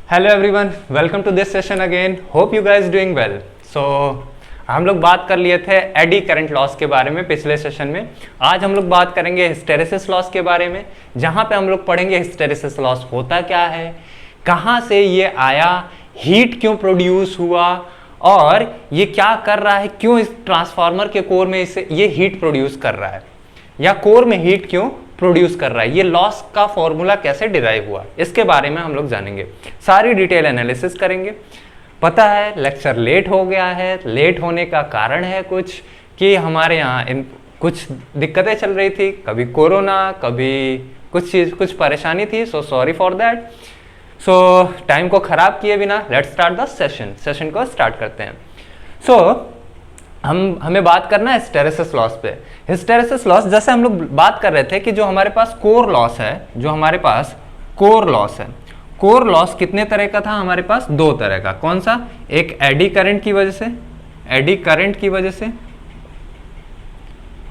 Hello everyone, welcome to this session again. Hope you guys doing well. So हम लोग बात कर लिए थे एडी करंट लॉस के बारे में पिछले सेशन में। आज हम लोग बात करेंगे हिस्टेरेसिस लॉस के बारे में, जहां पे हम लोग पढ़ेंगे हिस्टेरेसिस लॉस होता क्या है, कहां से ये आया, हीट क्यों प्रोड्यूस हुआ और ये क्या कर रहा है, क्यों इस ट्रांसफार्मर के कोर में इसे ये हीट प्रोड्यूस कर रहा है या कोर में हीट क्यों प्रोड्यूस कर रहा है, ये लॉस का फॉर्मूला कैसे डिराइव हुआ, इसके बारे में हम लोग जानेंगे, सारी डिटेल एनालिसिस करेंगे। पता है लेक्चर लेट हो गया है, लेट होने का कारण है कुछ कि हमारे यहाँ कुछ दिक्कतें चल रही थी, कभी कोरोना, कभी कुछ परेशानी थी। So sorry for that. So time को खराब किए बिना लेट्स स्टार्ट द सेशन को स्टार्ट करते हैं। हमें बात करना है हिस्टेरेसिस लॉस पे। हिस्टेरेसिस लॉस, जैसे हम लोग बात कर रहे थे कि जो हमारे पास कोर लॉस है, कोर लॉस कितने तरह का था हमारे पास? दो तरह का। कौन सा? एक एडी करंट की वजह से,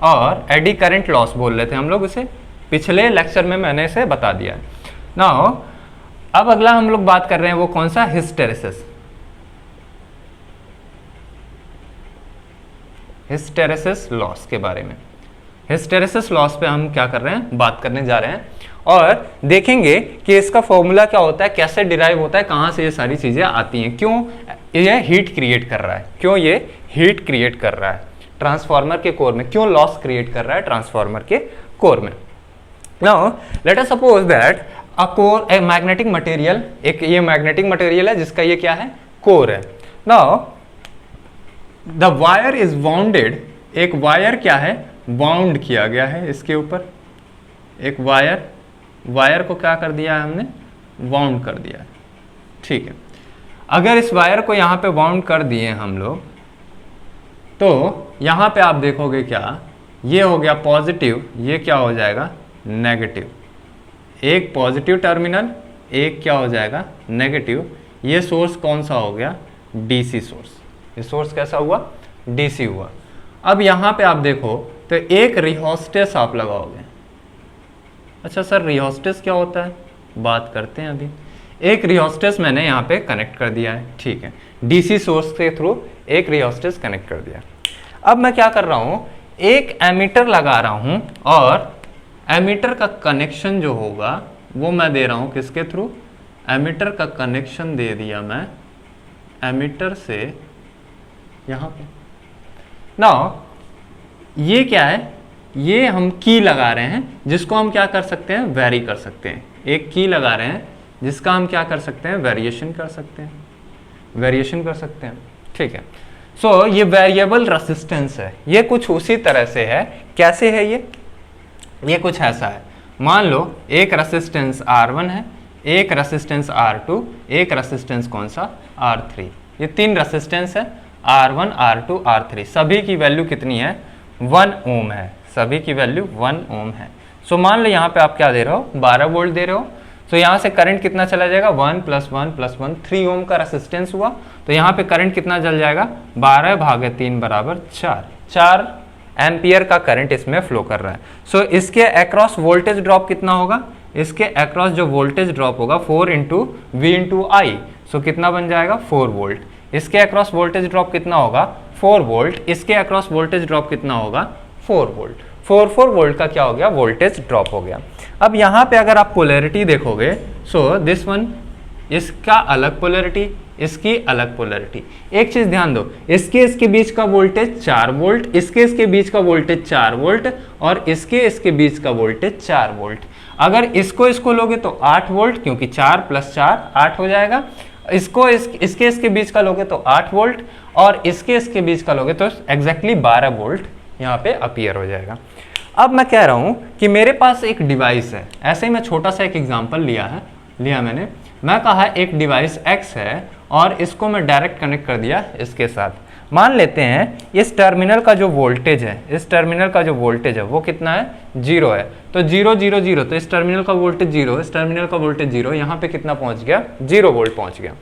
और एडी करंट लॉस बोल रहे थे हम लोग इसे, पिछले लेक्चर में मैंने इसे बता दिया। नाउ अब अगला हम लोग बात कर रहे हैं वो कौन सा? हिस्टेरेसिस लॉस के बारे में। हिस्टेरेसिस लॉस पे हम क्या कर रहे हैं? बात करने जा रहे हैं और देखेंगे कि इसका फॉर्मूला क्या होता है, कैसे डिराइव होता है, कहां से ये सारी चीजें आती हैं, क्यों ये हीट क्रिएट कर रहा है, ट्रांसफार्मर के कोर में, क्यों लॉस क्रिएट कर रहा है ट्रांसफार्मर के कोर में। Now let us suppose that a magnetic material, ये मैग्नेटिक मटेरियल है जिसका ये क्या है? कोर है। Now the wire is bounded, एक वायर क्या है? वाउंड किया गया है इसके ऊपर, एक वायर को क्या कर दिया है हमने? वाउंड कर दिया है। ठीक है, अगर इस वायर को यहां पे वाउंड कर दिए हम लोग, तो यहां पे आप देखोगे क्या, ये हो गया पॉजिटिव, ये क्या हो जाएगा? नेगेटिव। एक पॉजिटिव टर्मिनल, एक क्या हो जाएगा? नेगेटिव। ये सोर्स कौन सा हो गया? DC source. ये सोर्स कैसा हुआ? डीसी हुआ। अब यहां पे आप देखो तो एक रिहोस्टेस आप लगाओगे। अच्छा सर, रिहोस्टेस क्या होता है? बात करते हैं अभी। एक रिहोस्टेस मैंने यहां पे कनेक्ट कर दिया है, ठीक है, डीसी सोर्स के थ्रू एक रिहोस्टेस कनेक्ट कर दिया। अब मैं क्या कर रहा हूं? एक एमीटर लगा रहा हूं और एमीटर का कनेक्शन जो होगा वो मैं दे रहा हूं किसके थ्रू? एमीटर का कनेक्शन दे दिया मैं एमीटर से यहां पे। नाउ ये क्या है? ये हम की लगा रहे हैं जिसको हम क्या कर सकते हैं? वेरी कर सकते हैं। एक की लगा रहे हैं जिसका हम क्या कर सकते हैं? वेरिएशन कर सकते हैं। ठीक है। सो ये वेरिएबल रेजिस्टेंस है, ये कुछ उसी तरह से है। कैसे है ये कुछ ऐसा है। मान लो एक रेजिस्टेंस R1 है, एक रेजिस्टेंस R2, एक रेजिस्टेंस कौन सा? R3। ये तीन रेजिस्टेंस है, R1, R2, R3। सभी की वैल्यू कितनी है? 1 ओम है। सभी की वैल्यू 1 ओम है। सो मान लो यहाँ पे आप क्या दे रहे हो? 12 वोल्ट दे रहे हो। तो यहाँ से करंट कितना चला जाएगा? 1 + 1 + 1, 3 ओम का रेजिस्टेंस हुआ। तो यहाँ पे करंट कितना चल जाएगा? 12/3 = 4 एम्पियर का करंट इसमें फ्लो कर रहा है। सो इसके अक्रॉस वोल्टेज ड्रॉप कितना होगा? इसके अक्रॉस जो वोल्टेज ड्रॉप होगा 4 × V × I। सो कितना बन जाएगा? 4 वोल्ट। इसके अक्रॉस वोल्टेज ड्रॉप कितना होगा? 4 वोल्ट। इसके अक्रॉस वोल्टेज ड्रॉप कितना होगा? 4 वोल्ट। 4 वोल्ट का क्या हो गया? वोल्टेज ड्रॉप हो गया। अब यहाँ पे अगर आप पोलैरिटी देखोगे, सो दिस वन, इसका अलग पोलैरिटी, इसकी अलग पोलैरिटी। एक चीज ध्यान दो, इसके बीच का वोल्टेज 4 वोल्ट, इसके बीच का वोल्टेज 4 वोल्ट और इसके बीच का वोल्टेज 4 वोल्ट। अगर इसको लोगे तो 8 वोल्ट, क्योंकि 4 + 4 8 हो जाएगा। इसके बीच का लोगे तो 8 वोल्ट और इसके बीच का लोगे तो एग्जैक्टली 12 वोल्ट यहाँ पे अपीयर हो जाएगा। अब मैं कह रहा हूं कि मेरे पास एक डिवाइस है, ऐसे ही मैं छोटा सा एक एग्जांपल लिया मैंने। मैं कहा एक डिवाइस X है और इसको मैं डायरेक्ट कनेक्ट कर दिया इसके साथ। मान लेते हैं इस टर्मिनल का जो वोल्टेज है, वो कितना है? 0 है। तो 0 0 0, तो इस टर्मिनल का वोल्टेज 0, इस टर्मिनल का वोल्टेज 0, यहाँ पे कितना पहुंच गया? 0 वोल्ट पहुंच गया।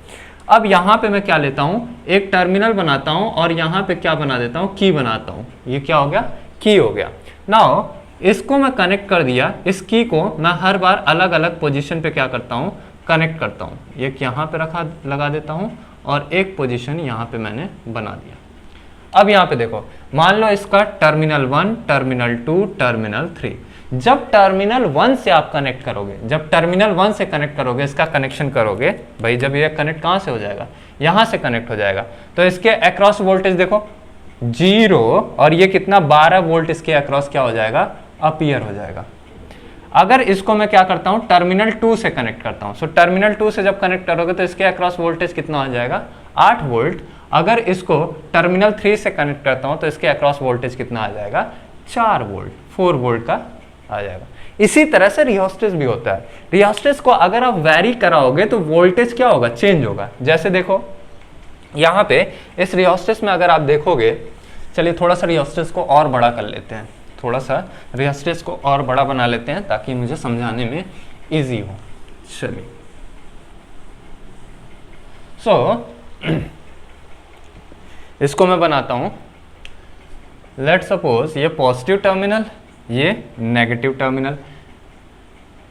अब यहाँ पे मैं क्या लेता हूँ? एक टर्मिनल बनाता हूँ और यहाँ पे क्या बना देता हूँ? की बनाता हूँ। ये क्या हो गया? की हो गया। नाउ इसको मैं कनेक्ट कर दिया, इस की को मैं हर बार अलग अलग पोजीशन पे क्या करता हूँ? कनेक्ट करता हूँ, एक यहाँ पे लगा देता हूँ और एक पोजीशन यहाँ पे मैंने बना दिया। अब यहाँ पे देखो, मान लो इसका टर्मिनल 1, टर्मिनल 2, टर्मिनल 3। जब टर्मिनल 1 से आप कनेक्ट करोगे, जब टर्मिनल 1 से कनेक्ट करोगे, इसका कनेक्शन करोगे भाई, जब ये कनेक्ट कहाँ से हो जाएगा, यहाँ से कनेक्ट हो जाएगा, तो इसके अक्रॉस वोल्टेज देखो 0 और ये कितना 12 वोल्ट इसके अक्रॉस क्या हो जाएगा, अपीयर हो जाएगा। अगर इसको मैं क्या करता हूँ, टर्मिनल 2 से कनेक्ट करता हूँ, सो टर्मिनल 2 से जब कनेक्ट करोगे तो इसके अक्रॉस वोल्टेज कितना हो जाएगा, 8 वोल्ट। अगर इसको टर्मिनल 3 से कनेक्ट करता हूँ तो इसके अक्रॉस वोल्टेज कितना आ जाएगा, 4 वोल्ट, 4 वोल्ट का आ जाएगा। इसी तरह से रियोस्टेट भी होता है। रियोस्टेट को अगर आप वैरी कराओगे तो वोल्टेज क्या होगा, चेंज होगा। जैसे देखो यहाँ पे इस रियोस्टेट में अगर आप देखोगे, चलिए थोड़ा सा रियोस्टेट को और बड़ा कर लेते हैं, थोड़ा सा रियोस्टेट को और बड़ा बना लेते हैं ताकि मुझे समझाने में इजी हो। चलिए इसको मैं बनाता हूं, लेट सपोज ये पॉजिटिव टर्मिनल, ये negative terminal,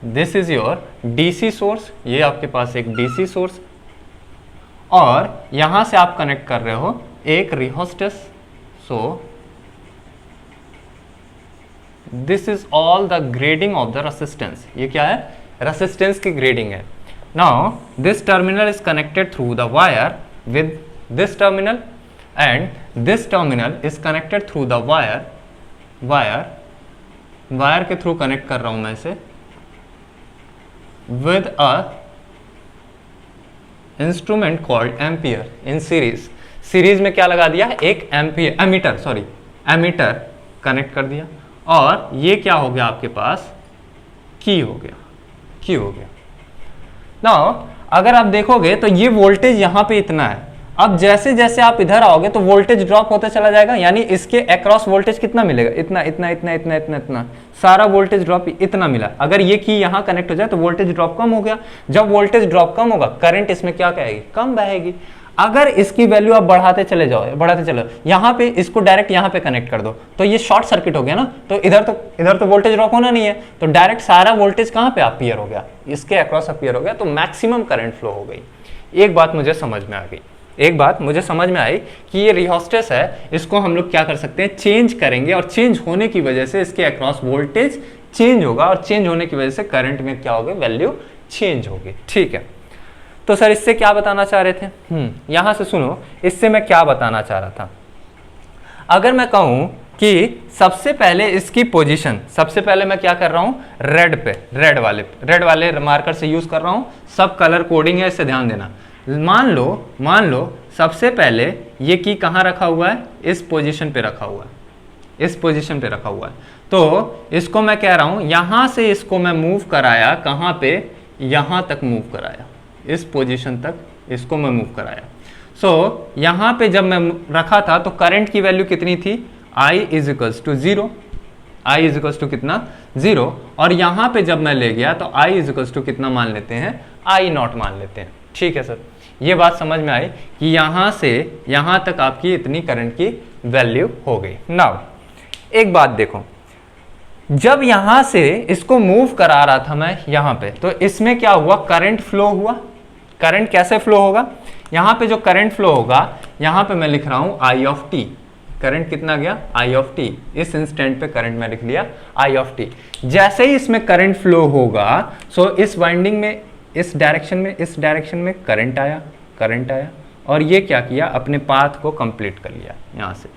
this is your DC source, ये आपके पास एक डीसी सोर्स, और यहां से आप कनेक्ट कर रहे हो एक rheostat. So this is all the grading of the resistance. ये क्या है, रेसिस्टेंस की ग्रेडिंग है। Now this terminal is connected through the wire with this terminal and this terminal is connected through the wire के through connect कर रहा हूं मैं इसे with a instrument called ampere in series में क्या लगा दिया, एक एमीटर कनेक्ट कर दिया, और ये क्या हो गया आपके पास, की हो गया। नाउ अगर आप देखोगे तो ये वोल्टेज यहां पे इतना है। अब जैसे जैसे आप इधर आओगे तो वोल्टेज ड्रॉप होता चला जाएगा, यानी इसके अक्रॉस वोल्टेज कितना मिलेगा, इतना सारा वोल्टेज ड्रॉप इतना मिला। अगर ये की यहाँ कनेक्ट हो जाए तो वोल्टेज ड्रॉप कम हो गया। जब वोल्टेज ड्रॉप कम होगा, करंट इसमें क्या कहेगी, कम बहेगी। अगर इसकी वैल्यू आप बढ़ाते चले जाओ, यहाँ पे इसको डायरेक्ट यहाँ पे कनेक्ट कर दो तो ये शॉर्ट सर्किट हो गया ना, तो इधर तो वोल्टेज ड्रॉप होना नहीं है, तो डायरेक्ट सारा वोल्टेज कहाँ पे अपीयर हो गया, इसके अक्रॉस अपीयर हो गया, तो मैक्सिमम करंट फ्लो हो गई। एक बात मुझे समझ में आई कि ये रियोस्टेट है, इसको हम लोग क्या कर सकते हैं, चेंज करेंगे, और चेंज होने की वजह से इसके अक्रॉस वोल्टेज चेंज होगा, और चेंज होने की वजह से करंट में क्या होगा, वैल्यू चेंज होगी। ठीक है, तो सर इससे क्या बताना चाह रहे थे, यहां से सुनो, इससे मैं क्या बताना चाह रहा था। अगर मैं कहूं कि सबसे पहले इसकी पोजीशन, सबसे पहले मैं क्या कर रहा हूं, रेड वाले मार्कर से यूज कर रहा हूं, सब कलर कोडिंग है, इससे ध्यान देना। मान लो सबसे पहले ये की कहाँ रखा हुआ है, इस पोजीशन पे रखा हुआ है, तो इसको मैं कह रहा हूं यहां से इसको मैं मूव कराया, कहां पे, यहां तक मूव कराया, इस पोजीशन तक इसको मैं मूव कराया। सो यहां पे जब मैं रखा था तो करंट की वैल्यू कितनी थी, I is equals to 0, I is equals to कितना, 0, और यहां पे जब मैं ले गया तो I इज इक्वल्स टू कितना मान लेते हैं, I0 मान लेते हैं। ठीक है सर, ये बात समझ में आई कि यहां से यहां तक आपकी इतनी करंट की वैल्यू हो गई। नाउ एक बात देखो, जब यहां से इसको मूव करा रहा था मैं यहां पे, तो इसमें क्या हुआ, करंट फ्लो हुआ। करंट कैसे फ्लो होगा, यहां पे जो करंट फ्लो होगा, यहां पे मैं लिख रहा हूं I ऑफ टी, करंट कितना गया, I ऑफ टी, इस इंस्टेंट पे करंट मैं लिख लिया I ऑफ टी। जैसे ही इसमें करंट फ्लो होगा, सो इस वाइंडिंग में, इस डायरेक्शन में करंट आया, और ये क्या किया, अपने पाथ को कंप्लीट कर लिया। यहां से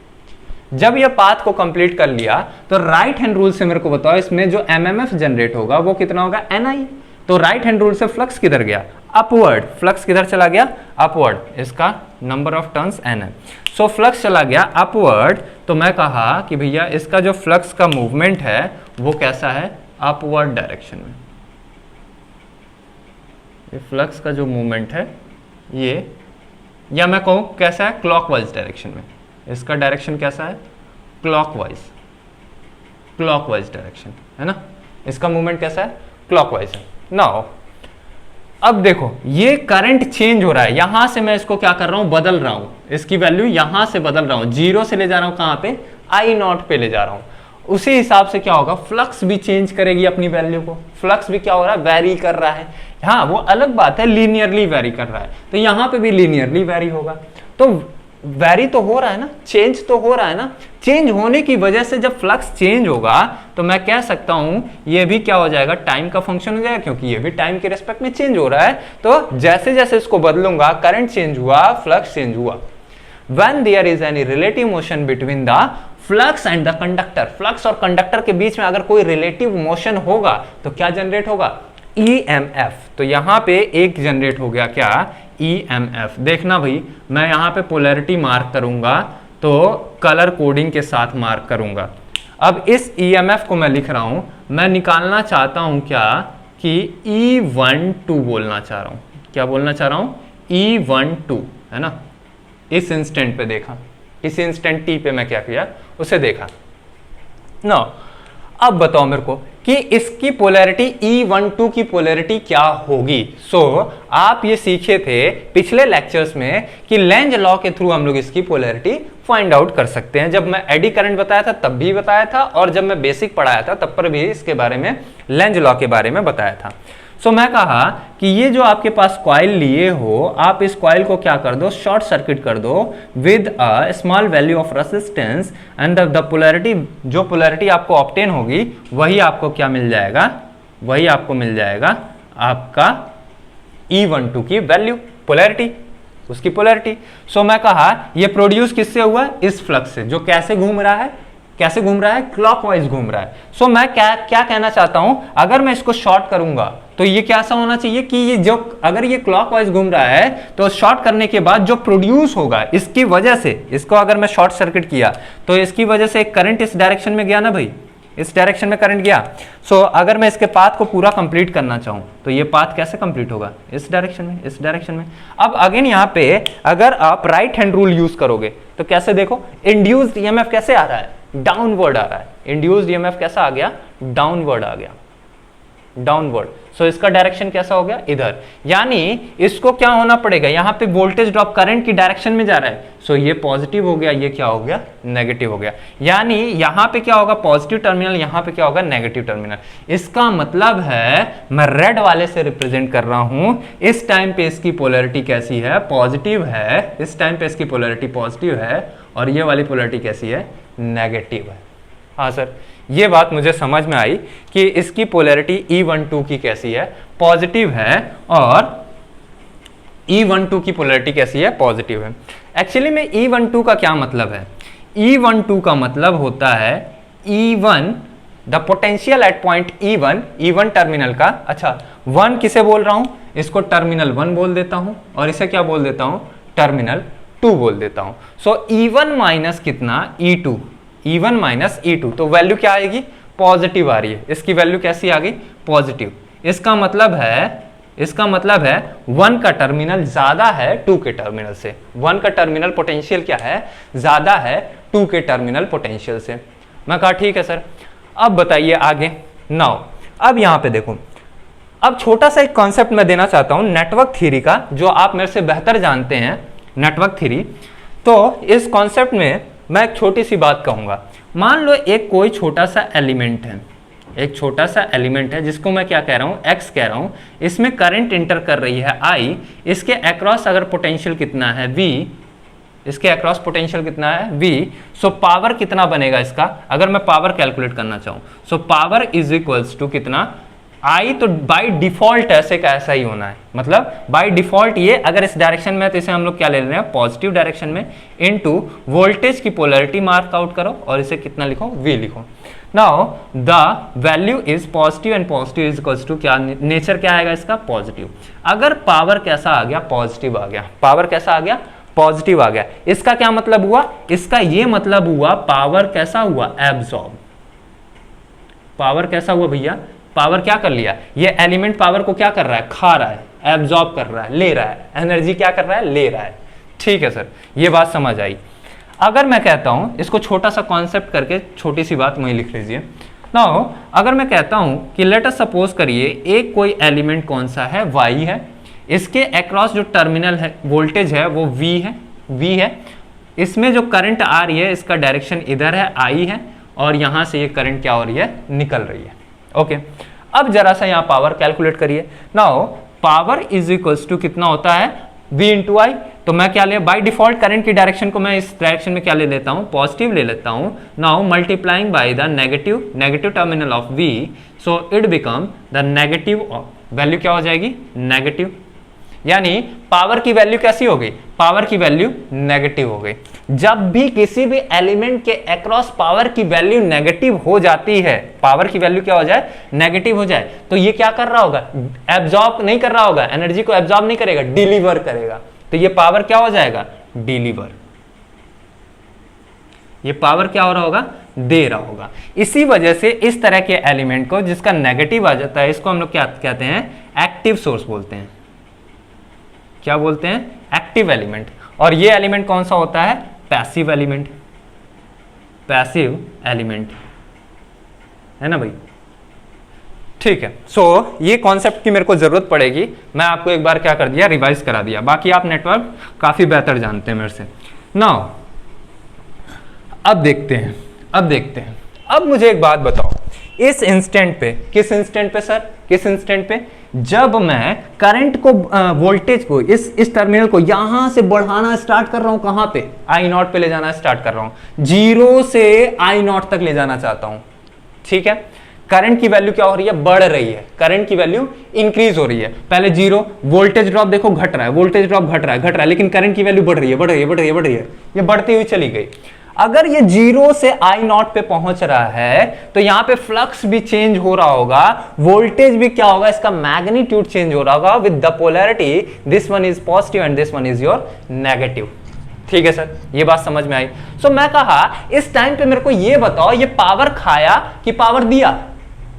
जब ये पाथ को कंप्लीट कर लिया तो राइट हैंड रूल से मेरे को बताओ, इसमें जो एमएमएफ जनरेट होगा वो कितना होगा, एनआई। तो राइट हैंड रूल से फ्लक्स किधर गया, अपवर्ड, फ्लक्स किधर चला गया, अपवर्ड, इसका नंबर ऑफ टर्न्स एन है। सो फ्लक्स चला गया अपवर्ड, तो मैं कहा कि भैया इसका जो फ्लक्स का मूवमेंट है वो कैसा है, अपवर्ड डायरेक्शन में। ये फ्लक्स का जो मूवमेंट है ये, या मैं कहूं कैसा है, क्लॉकवाइज डायरेक्शन में। इसका डायरेक्शन कैसा है, क्लॉकवाइज डायरेक्शन है ना, इसका मूवमेंट कैसा है, क्लॉकवाइज है। नाउ अब देखो ये करंट चेंज हो रहा है, यहां से मैं इसको क्या कर रहा हूं, बदल रहा हूं, इसकी वैल्यू यहां से बदल रहा हूं, 0 से ले जा रहा हूं कहां पे, I0 पे ले जा रहा हूं। उसी हिसाब से क्या होगा, फ्लक्स भी चेंज करेगी अपनी वैल्यू को, फ्लक्स भी क्या हो रहा है, वैरी कर रहा है। हाँ वो अलग बात है, लीनियरली वेरी कर रहा है, तो यहां पे भी लीनियरली वेरी होगा। तो वेरी तो हो रहा है ना, चेंज तो हो रहा है ना। चेंज होने की वजह से जब फ्लक्स चेंज होगा तो मैं कह सकता हूं ये भी क्या हो जाएगा, टाइम का फंक्शन हो जाएगा, क्योंकि ये भी टाइम के रिस्पेक्ट में चेंज हो रहा है। तो जैसे जैसे इसको बदलूंगा, करंट चेंज हुआ, फ्लक्स चेंज हुआ। When there is any relative motion between the flux and the conductor, flux और कंडक्टर के बीच में अगर कोई रिलेटिव मोशन होगा तो क्या जनरेट होगा, EMF। तो यहां पे एक जनरेट हो गया क्या, EMF। देखना भाई, मैं यहां पे पोलैरिटी मार्क करूंगा तो कलर कोडिंग के साथ मार्क करूंगा। अब इस EMF को मैं लिख रहा हूं, मैं निकालना चाहता हूं क्या कि E12 बोलना चाह रहा हूं। क्या बोलना चाह रहा हूं, E12, है ना। इस इंस्टेंट पे देखा, इस इंस्टेंट टी पे मैं क्या किया, उसे देखा ना। अब बताओ मेरे को कि इसकी पोलैरिटी E12 की पोलैरिटी क्या होगी। आप ये सीखे थे पिछले लेक्चर्स में कि लेंज लॉ के थ्रू हम लोग इसकी पोलैरिटी फाइंड आउट कर सकते हैं। जब मैं एडी करंट बताया था तब भी बताया था, और जब मैं बेसिक पढ़ाया था तब पर भी इसके बारे में, लेंज लॉ के बारे में बताया था। मैं कहा कि ये जो आपके पास कॉइल लिए हो, आप इस कॉइल को क्या कर दो, शॉर्ट सर्किट कर दो with a small value of resistance, and the polarity, जो पोलैरिटी आपको ऑब्टेन होगी वही आपको क्या मिल जाएगा, वही आपको मिल जाएगा आपका E12 की वैल्यू, पोलैरिटी, उसकी पोलैरिटी। मैं कहा ये प्रोड्यूस किससे हुआ, इस फ्लक्स से, जो कैसे घूम रहा है, कैसे घूम रहा है, क्लॉकवाइज घूम रहा है। मैं क्या कहना चाहता हूं, अगर मैं इसको शॉर्ट करूंगा तो ये कैसा होना चाहिए कि ये जो, अगर ये क्लॉकवाइज घूम रहा है तो शॉर्ट करने के बाद जो प्रोड्यूस होगा इसकी वजह से, इसको अगर मैं शॉर्ट सर्किट किया तो इसकी वजह से एक करंट इस डायरेक्शन में गया ना भाई, इस डायरेक्शन में करंट गया। अगर मैं इसके पाथ को पूरा कंप्लीट करना चाहूं तो ये पाथ कैसे कंप्लीट होगा, इस डायरेक्शन में, इस डायरेक्शन में। अब अगेन यहां पे अगर आप राइट हैंड रूल यूज करोगे तो कैसे, देखो इंड्यूस्ड ईएमएफ कैसे आ रहा है, डाउनवर्ड आ रहा है। इंड्यूस्ड ईएमएफ कैसा आ गया, डाउनवर्ड आ गया, डाउनवर्ड। इसका डायरेक्शन कैसा हो गया, इधर। यानी इसको क्या होना पड़ेगा, यहां पे वोल्टेज ड्रॉप करंट की डायरेक्शन में जा रहा है, ये पॉजिटिव हो गया, ये क्या हो गया, नेगेटिव हो गया। यानी यहां पे क्या होगा, पॉजिटिव टर्मिनल, यहां पे क्या होगा, नेगेटिव टर्मिनल। इसका मतलब है मैं रेड वाले से रिप्रेजेंट कर रहा हूं, इस टाइम पे इसकी पोलैरिटी कैसी है, पॉजिटिव है। इस टाइम पे इसकी पोलैरिटी पॉजिटिव है, और ये वाली पोलैरिटी कैसी है, नेगेटिव है। हाँ सर, ये बात मुझे समझ में आई कि इसकी पोलैरिटी E12 की कैसी है, पॉजिटिव है, और E12 की पोलैरिटी कैसी है, पॉजिटिव है। एक्चुअली में E12 का क्या मतलब है, E12 का मतलब होता है E1, the potential at point E1, E1 terminal का। अच्छा, 1 किसे बोल रहा हूं, इसको टर्मिनल 1 बोल देता हूं, और इसे क्या बोल देता हूं, टर्मिनल 2 बोल देता हूं। E1 माइनस कितना, E2, E1 माइनस E2, तो वैल्यू क्या आएगी, पॉजिटिव आ रही है। इसकी वैल्यू कैसी आ गई, पॉजिटिव। इसका मतलब है 1 का टर्मिनल ज्यादा है 2 के टर्मिनल से। 1 का टर्मिनल पोटेंशियल क्या है, ज्यादा है 2 के टर्मिनल पोटेंशियल से। मैं कहा ठीक है सर, अब बताइए आगे। नाउ अब यहां पे देखो, अब छोटा सा एक कॉन्सेप्ट मैं देना चाहता हूं नेटवर्क थ्योरी का, जो आप मेरे से बेहतर जानते हैं, नेटवर्क थ्योरी। तो इस कॉन्सेप्ट में मैं एक छोटी सी बात कहूंगा। मान लो एक कोई छोटा सा एलिमेंट है, एक छोटा सा एलिमेंट है जिसको मैं क्या कह रहा हूं, एक्स कह रहा हूं। इसमें करंट इंटर कर रही है आई, इसके अक्रॉस अगर पोटेंशियल कितना है, वी, इसके अक्रॉस पोटेंशियल कितना है, वी। पावर कितना बनेगा इसका, अगर मैं पावर कैलकुलेट करना चाहूं, पावर इज इक्वल्स टू कितना, आई। तो बाय डिफॉल्ट ऐसे का ऐसा ही होना है, मतलब बाय डिफॉल्ट ये अगर इस डायरेक्शन में है तो इसे हम लोग क्या ले रहे हैं, पॉजिटिव डायरेक्शन में, इनटू वोल्टेज की पोलैरिटी मार्क आउट करो, और इसे कितना लिखो, वी लिखो। Now the value is positive, and positive is equals to क्या, नेचर क्या आएगा इसका, पॉजिटिव। अगर पावर कैसा आ गया, पॉजिटिव आ गया, पावर कैसा आ गया, पॉजिटिव आ गया, इसका क्या मतलब हुआ, इसका ये मतलब हुआ पावर कैसा हुआ, एब्जॉर्ब। पावर कैसा हुआ भैया, पावर क्या कर लिया, ये एलिमेंट पावर को क्या कर रहा है, खा रहा है, एब्जॉर्ब कर रहा है, ले रहा है, एनर्जी क्या कर रहा है, ले रहा है। ठीक है सर, ये बात समझ आई। अगर मैं कहता हूं, इसको छोटा सा कॉन्सेप्ट करके छोटी सी बात वहीं लिख लीजिए। नाउ अगर मैं कहता हूं कि लेट अस सपोज करिए एक कोई एलिमेंट कौन सा है, वाई है, इसके अक्रॉस जो टर्मिनल है, वोल्टेज है वो वी है, इसमें जो करंट आ रही है इसका डायरेक्शन इधर है, आई है, और यहां से ये करंट क्या हो रही है, निकल रही है। ओके, अब जरा सा यहाँ पावर कैलकुलेट करिए। Now power is equals to कितना होता है V इंटू आई। तो मैं क्या ले बाई डिफॉल्ट करंट की डायरेक्शन को मैं इस डायरेक्शन में क्या ले लेता हूं, पॉजिटिव ले लेता हूं। Now multiplying by the negative terminal of V, so it become the negative value क्या हो जाएगी, नेगेटिव। यानी पावर की वैल्यू कैसी हो गई, पावर की वैल्यू नेगेटिव हो गई। जब भी किसी भी एलिमेंट के अक्रॉस पावर की वैल्यू नेगेटिव हो जाती है, पावर की वैल्यू क्या हो जाए, नेगेटिव हो जाए, तो ये क्या कर रहा होगा, एब्जॉर्ब नहीं कर रहा होगा, एनर्जी को एब्जॉर्ब नहीं करेगा, डिलीवर करेगा। तो ये पावर क्या हो जाएगा, डिलीवर। ये पावर क्या हो रहा होगा, दे रहा होगा। इसी वजह से इस तरह के एलिमेंट को जिसका नेगेटिव आ जाता है, इसको हम लोग क्या कहते हैं, एक्टिव सोर्स बोलते हैं। क्या बोलते हैं, एक्टिव एलिमेंट। और ये एलिमेंट कौन सा होता है, पैसिव एलिमेंट, पैसिव एलिमेंट, है ना भाई। ठीक है, सो ये कॉन्सेप्ट की मेरे को जरूरत पड़ेगी, मैं आपको एक बार क्या कर दिया, रिवाइज करा दिया। बाकी आप नेटवर्क काफी बेहतर जानते हैं मेरे से। नाउ अब देखते हैं, अब मुझे एक बात बताओ, इस इंस्टेंट पे, किस इंस्टेंट पे सर, किस इंस्टेंट पे, जब मैं करंट को वोल्टेज को इस टर्मिनल को यहां से बढ़ाना स्टार्ट कर रहा हूं, कहां पे, आई नॉट पे ले जाना स्टार्ट कर रहा हूं, 0 से आई नॉट तक ले जाना चाहता हूं। ठीक है, करंट की वैल्यू क्या हो रही है, बढ़ रही है, करंट की वैल्यू इंक्रीज हो रही है। पहले 0, वोल्टेज ड्रॉप देखो घट रहा है, वोल्टेज ड्रॉप घट रहा है, लेकिन करंट की वैल्यू बढ़ रही है, ये बढ़ती हुई चली गई। अगर ये 0 से आई नॉट पे पहुंच रहा है तो यहां पे फ्लक्स भी चेंज हो रहा होगा, वोल्टेज भी क्या होगा, इसका मैग्नीट्यूड चेंज हो रहा होगा with the polarity, this one is positive and this one is your negative. ठीक है सर, ये बात समझ में आई। सो मैं कहा इस टाइम पे मेरे को ये बताओ, ये पावर खाया कि पावर दिया,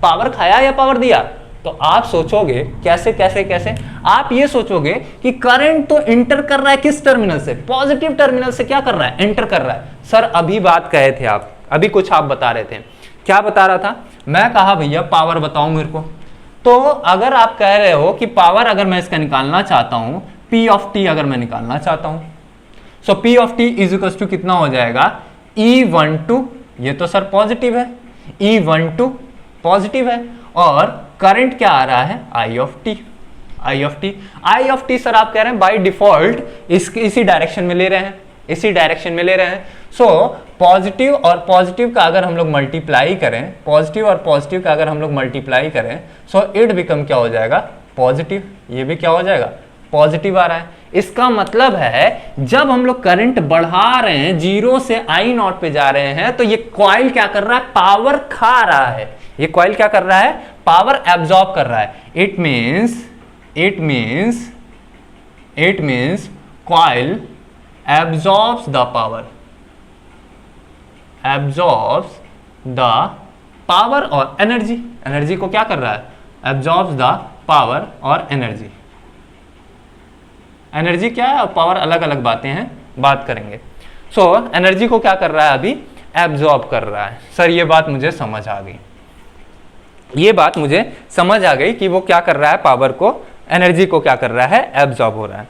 पावर खाया या पावर दिया। तो आप सोचोगे कैसे कैसे कैसे, आप ये सोचोगे कि करंट तो इंटर कर रहा है किस टर्मिनल से, पॉजिटिव टर्मिनल से क्या कर रहा है, एंटर कर रहा है। सर अभी बात कहे थे आप, अभी कुछ आप बता रहे थे, क्या बता रहा था, मैं कहा भैया पावर बताओ मेरे को। तो अगर आप कह रहे हो कि पावर अगर मैं इसका निकालना चाहता हूं, P ऑफ टी अगर मैं निकालना चाहता हूं, so P of T is equal to कितना हो जाएगा, E12, ये तो सर पॉजिटिव है, E12 पॉजिटिव है, और करंट क्या आ रहा है, I of T, I of T sir आप कह रहे हैं बाय डिफॉल्ट इसी डायरेक्शन में ले रहे हैं, इसी डायरेक्शन में ले रहे हैं। सो पॉजिटिव और पॉजिटिव का अगर हम लोग मल्टीप्लाई करें, पॉजिटिव और पॉजिटिव का अगर हम लोग मल्टीप्लाई करें, सो इट बिकम क्या हो जाएगा, पॉजिटिव। ये भी क्या हो जाएगा, पॉजिटिव आ रहा है। इसका मतलब है जब हम लोग करंट बढ़ा रहे हैं, 0 से आई नॉट पे जा रहे हैं, तो ये कॉइल क्या कर रहा है, पावर खा रहा है। ये कॉइल क्या कर रहा है, पावर एब्जॉर्ब कर रहा है। It means coil absorbs the power और एनर्जी को क्या कर रहा है, absorbs the power और एनर्जी क्या है और पावर अलग अलग बातें हैं, बात करेंगे। सो एनर्जी को क्या कर रहा है, अभी एब्जॉर्ब कर रहा है। सर ये बात मुझे समझ आ गई, ये बात मुझे समझ आ गई कि वो क्या कर रहा है, पावर को, एनर्जी को क्या कर रहा है, एब्जॉर्ब हो रहा है।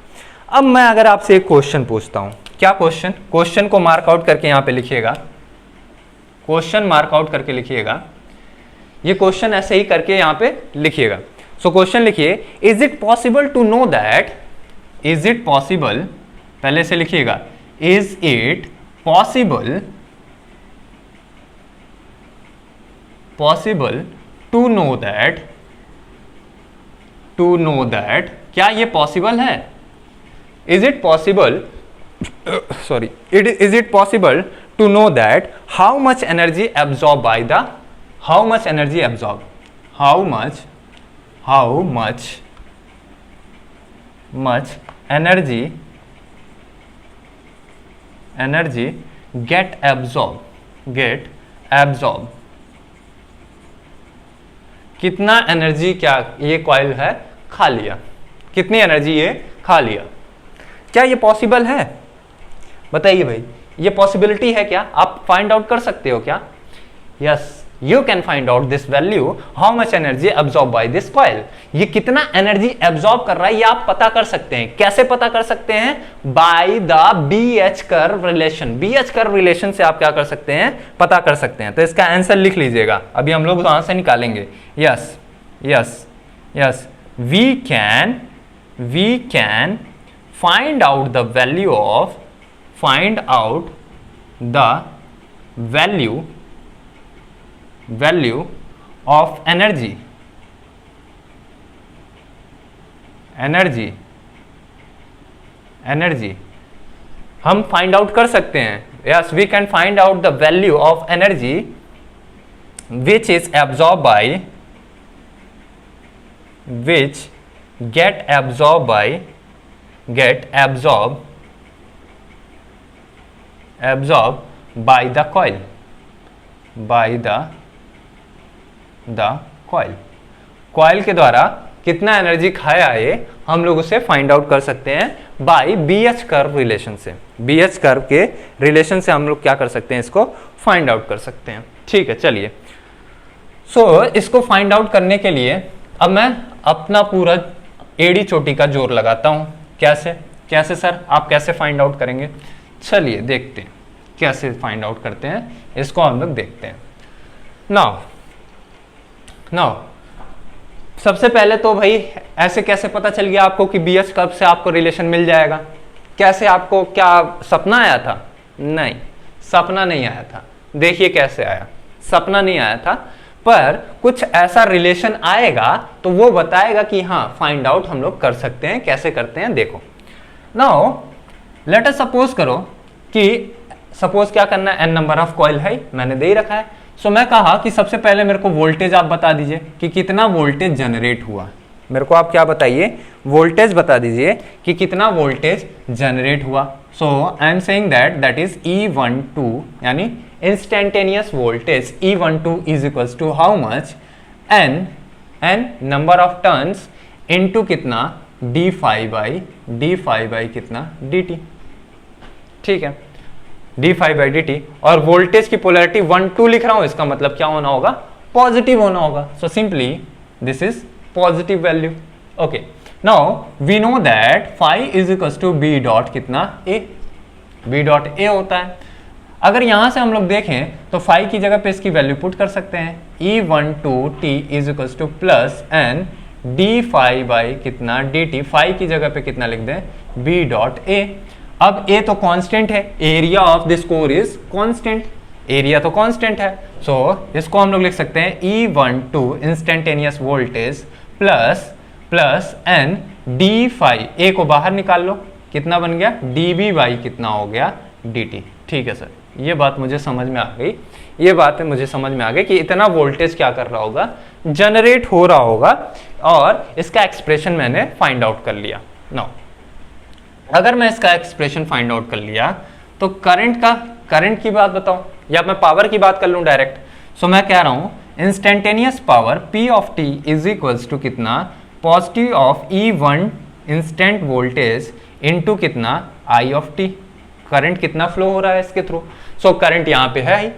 अब मैं अगर आपसे एक क्वेश्चन पूछता हूं, क्या क्वेश्चन, क्वेश्चन को मार्क आउट करके यहां पे लिखिएगा, क्वेश्चन मार्क आउट करके लिखिएगा, ये क्वेश्चन ऐसे ही करके यहां पे लिखिएगा। सो क्वेश्चन लिखिए, is it possible to know that, is it possible, पहले से लिखिएगा, is it possible to know that, क्या ये पॉसिबल है, is it possible to know that how much energy absorbed by the, how much energy get absorbed, कितना energy क्या ये coil है खा लिया, कितनी एनर्जी ये खा लिया। क्या ये पॉसिबल है, बताइए भाई, ये पॉसिबिलिटी है क्या, आप फाइंड आउट कर सकते हो क्या। Yes, you can find out this value, how much energy absorb by this coil, ये कितना एनर्जी एब्जॉर्ब कर रहा है, ये आप पता कर सकते हैं। कैसे पता कर सकते हैं, by the BH curve relation, BH curve relation से आप क्या कर सकते हैं, पता कर सकते हैं। तो इसका आंसर लिख लीजिएगा, अभी हम लोग वहां से निकालेंगे। Yes, we can find out the value of energy हम फाइंड आउट कर सकते हैं. Yes, we can find out the value of energy which is absorb by which get absorbed by the coil, coil के द्वारा कितना energy खाया है हम लोग उसे फाइंड आउट कर सकते हैं बाय BH कर्व रिलेशन से. BH कर्व के रिलेशन से हम लोग क्या कर सकते हैं, इसको फाइंड आउट कर सकते हैं. ठीक है, चलिए. सो इसको फाइंड आउट करने के लिए अब मैं अपना पूरा एड़ी चोटी का जोर लगाता हूं. कैसे सर, आप कैसे फाइंड आउट करेंगे? चलिए देखते हैं कैसे फाइंड आउट करते हैं, इसको हम लोग देखते हैं. नाउ सबसे पहले तो भाई ऐसे कैसे पता चल गया आपको कि BH कर्व से आपको रिलेशन मिल जाएगा? कैसे, आपको क्या सपना आया था? नहीं, सपना नहीं आया था. देखिए कैसे आया, सपना नहीं आया था, पर कुछ ऐसा रिलेशन आएगा तो वो बताएगा कि हाँ फाइंड आउट हम लोग कर सकते हैं. कैसे करते हैं देखो. नाउ लेट अस सपोज करो कि सपोज क्या करना है, n नंबर ऑफ कॉइल है, मैंने दे ही रखा है. सो मैं कहा कि सबसे पहले मेरे को वोल्टेज आप बता दीजिए कि कितना वोल्टेज जनरेट हुआ. मेरे को आप क्या बताइए, वोल्टेज बता दीजिए कि कितना वोल्टेज जनरेट हुआ. So I am saying that is E12 यानी instantaneous voltage E12 is equals to how much, n number of turns into कितना d5 बाई कितना dt. ठीक है, d5 बाई dt. और वोल्टेज की पोलैरिटी 1 2 लिख रहा हूं, इसका मतलब क्या होना होगा, पॉजिटिव होना होगा. So simply this is positive value. Okay, now we know that phi is equals to b dot कितना a, b डॉट a होता है. अगर यहां से हम लोग देखें तो phi की जगह पे इसकी वैल्यू पुट कर सकते हैं. E12t is equals two plus n d5 by कितना dt. phi की जगह पे कितना लिख दें, b डॉट a. अब a तो कांस्टेंट है, area of this core is constant, area तो कांस्टेंट है. सो इसको हम लोग लिख सकते हैं E12 instantaneous voltage plus n d5, a को बाहर निकाल लो, कितना बन गया dB बाई कितना हो गया dt. ठीक है सर, ये बात मुझे समझ में आ गई. ये बात मुझे समझ में आ गई कि इतना वोल्टेज क्या कर रहा होगा, जनरेट हो रहा होगा, और इसका एक्सप्रेशन मैंने फाइंड आउट कर लिया. नाउ अगर मैं इसका एक्सप्रेशन फाइंड आउट कर लिया तो करंट की बात बताओ या मैं पावर की बात कर लूं डायरेक्ट. सो मैं कह रहा हूं instantaneous power P of t is equals to कितना, positive of E1 instant voltage into कितना I ऑफ t. करंट कितना फ्लो हो रहा है इसके थ्रू. सो करंट यहां पे है ही.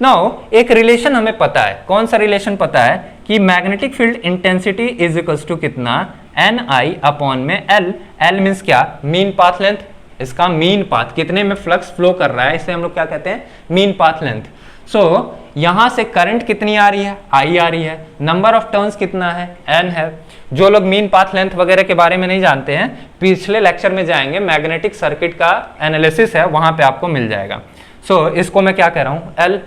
नाउ एक रिलेशन हमें पता है, कौन सा रिलेशन पता है, कि magnetic field intensity is equals to कितना NI अपॉन में L. L मीन्स क्या, मीन पाथ लेंथ. इसका मीन पाथ, कितने में फ्लक्स फ्लो कर रहा है, इसे हम लोग क्या कहते हैं, मीन पाथ लेंथ. सो यहां से करंट कितनी आ रही है, I आ रही है. नंबर ऑफ टर्न्स कितना है, N है. जो लोग मीन पाथ लेंथ वगैरह के बारे में नहीं जानते हैं, पिछले लेक्चर में जाएंगे, मैग्नेटिक सर्किट का एनालिसिस है, वहां पे आपको मिल जाएगा. सो इसको मैं क्या कह रहा हूं, L.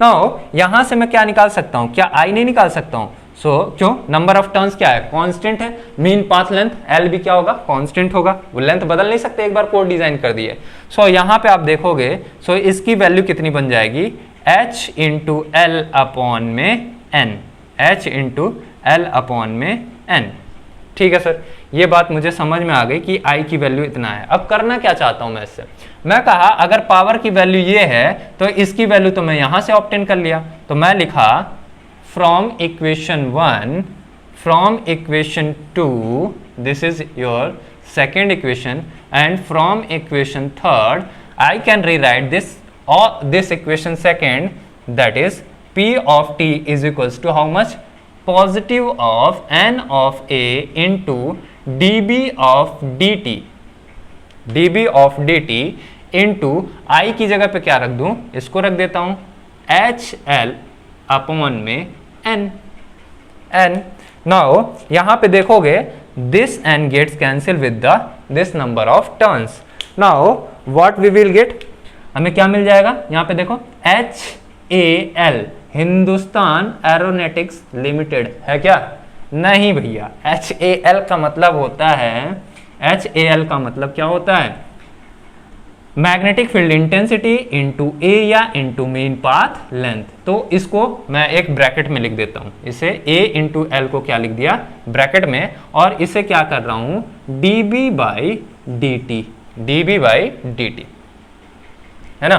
नाउ यहां से मैं क्या निकाल सकता हूं, क्या I नहीं निकाल सकता हूं. सो क्यों, नंबर ऑफ टर्न्स क्या है, कांस्टेंट है. मीन पाथ लेंथ L भी क्या होगा, कांस्टेंट होगा. वो लेंथ बदल नहीं सकते, एक बार कोड डिजाइन कर दिए. सो यहां पे आप देखोगे, सो इसकी वैल्यू कितनी बन जाएगी, H इंटू L अपॉन में N, H into L upon में N. ठीक है सर, ये बात मुझे समझ में आ गई कि I की वैल्यू इतना है. अब करना क्या चाहता हूं मैं इससे, मैं कहा अगर पावर की वैल्यू ये है तो इसकी वैल्यू तो मैं यहां से ऑब्टेन कर लिया. तो मैं लिखा from equation 1, from equation 2, this is your second equation, and from equation 3rd I can rewrite this equation second, that is P of t is equals to how much, positive of N of A into dB of dt, dB of dt into I की जगह पे क्या रख दूं, इसको रख देता हूं HL अपॉन में N. नाउ यहां पे देखोगे this and gets cancel with the this number of turns. Now what we will get, हमें क्या मिल जाएगा, यहां पे देखो HAL हिंदुस्तान एरोनॉटिक्स लिमिटेड है क्या, नहीं भैया, HAL का मतलब होता है, HAL का मतलब क्या होता है, magnetic field intensity into area into mean path length. तो इसको मैं एक ब्रैकेट में लिख देता हूं, इसे A इंटू एल को क्या लिख दिया ब्रैकेट में, और इसे क्या कर रहा हूं dB by dt, dB by dt, है ना।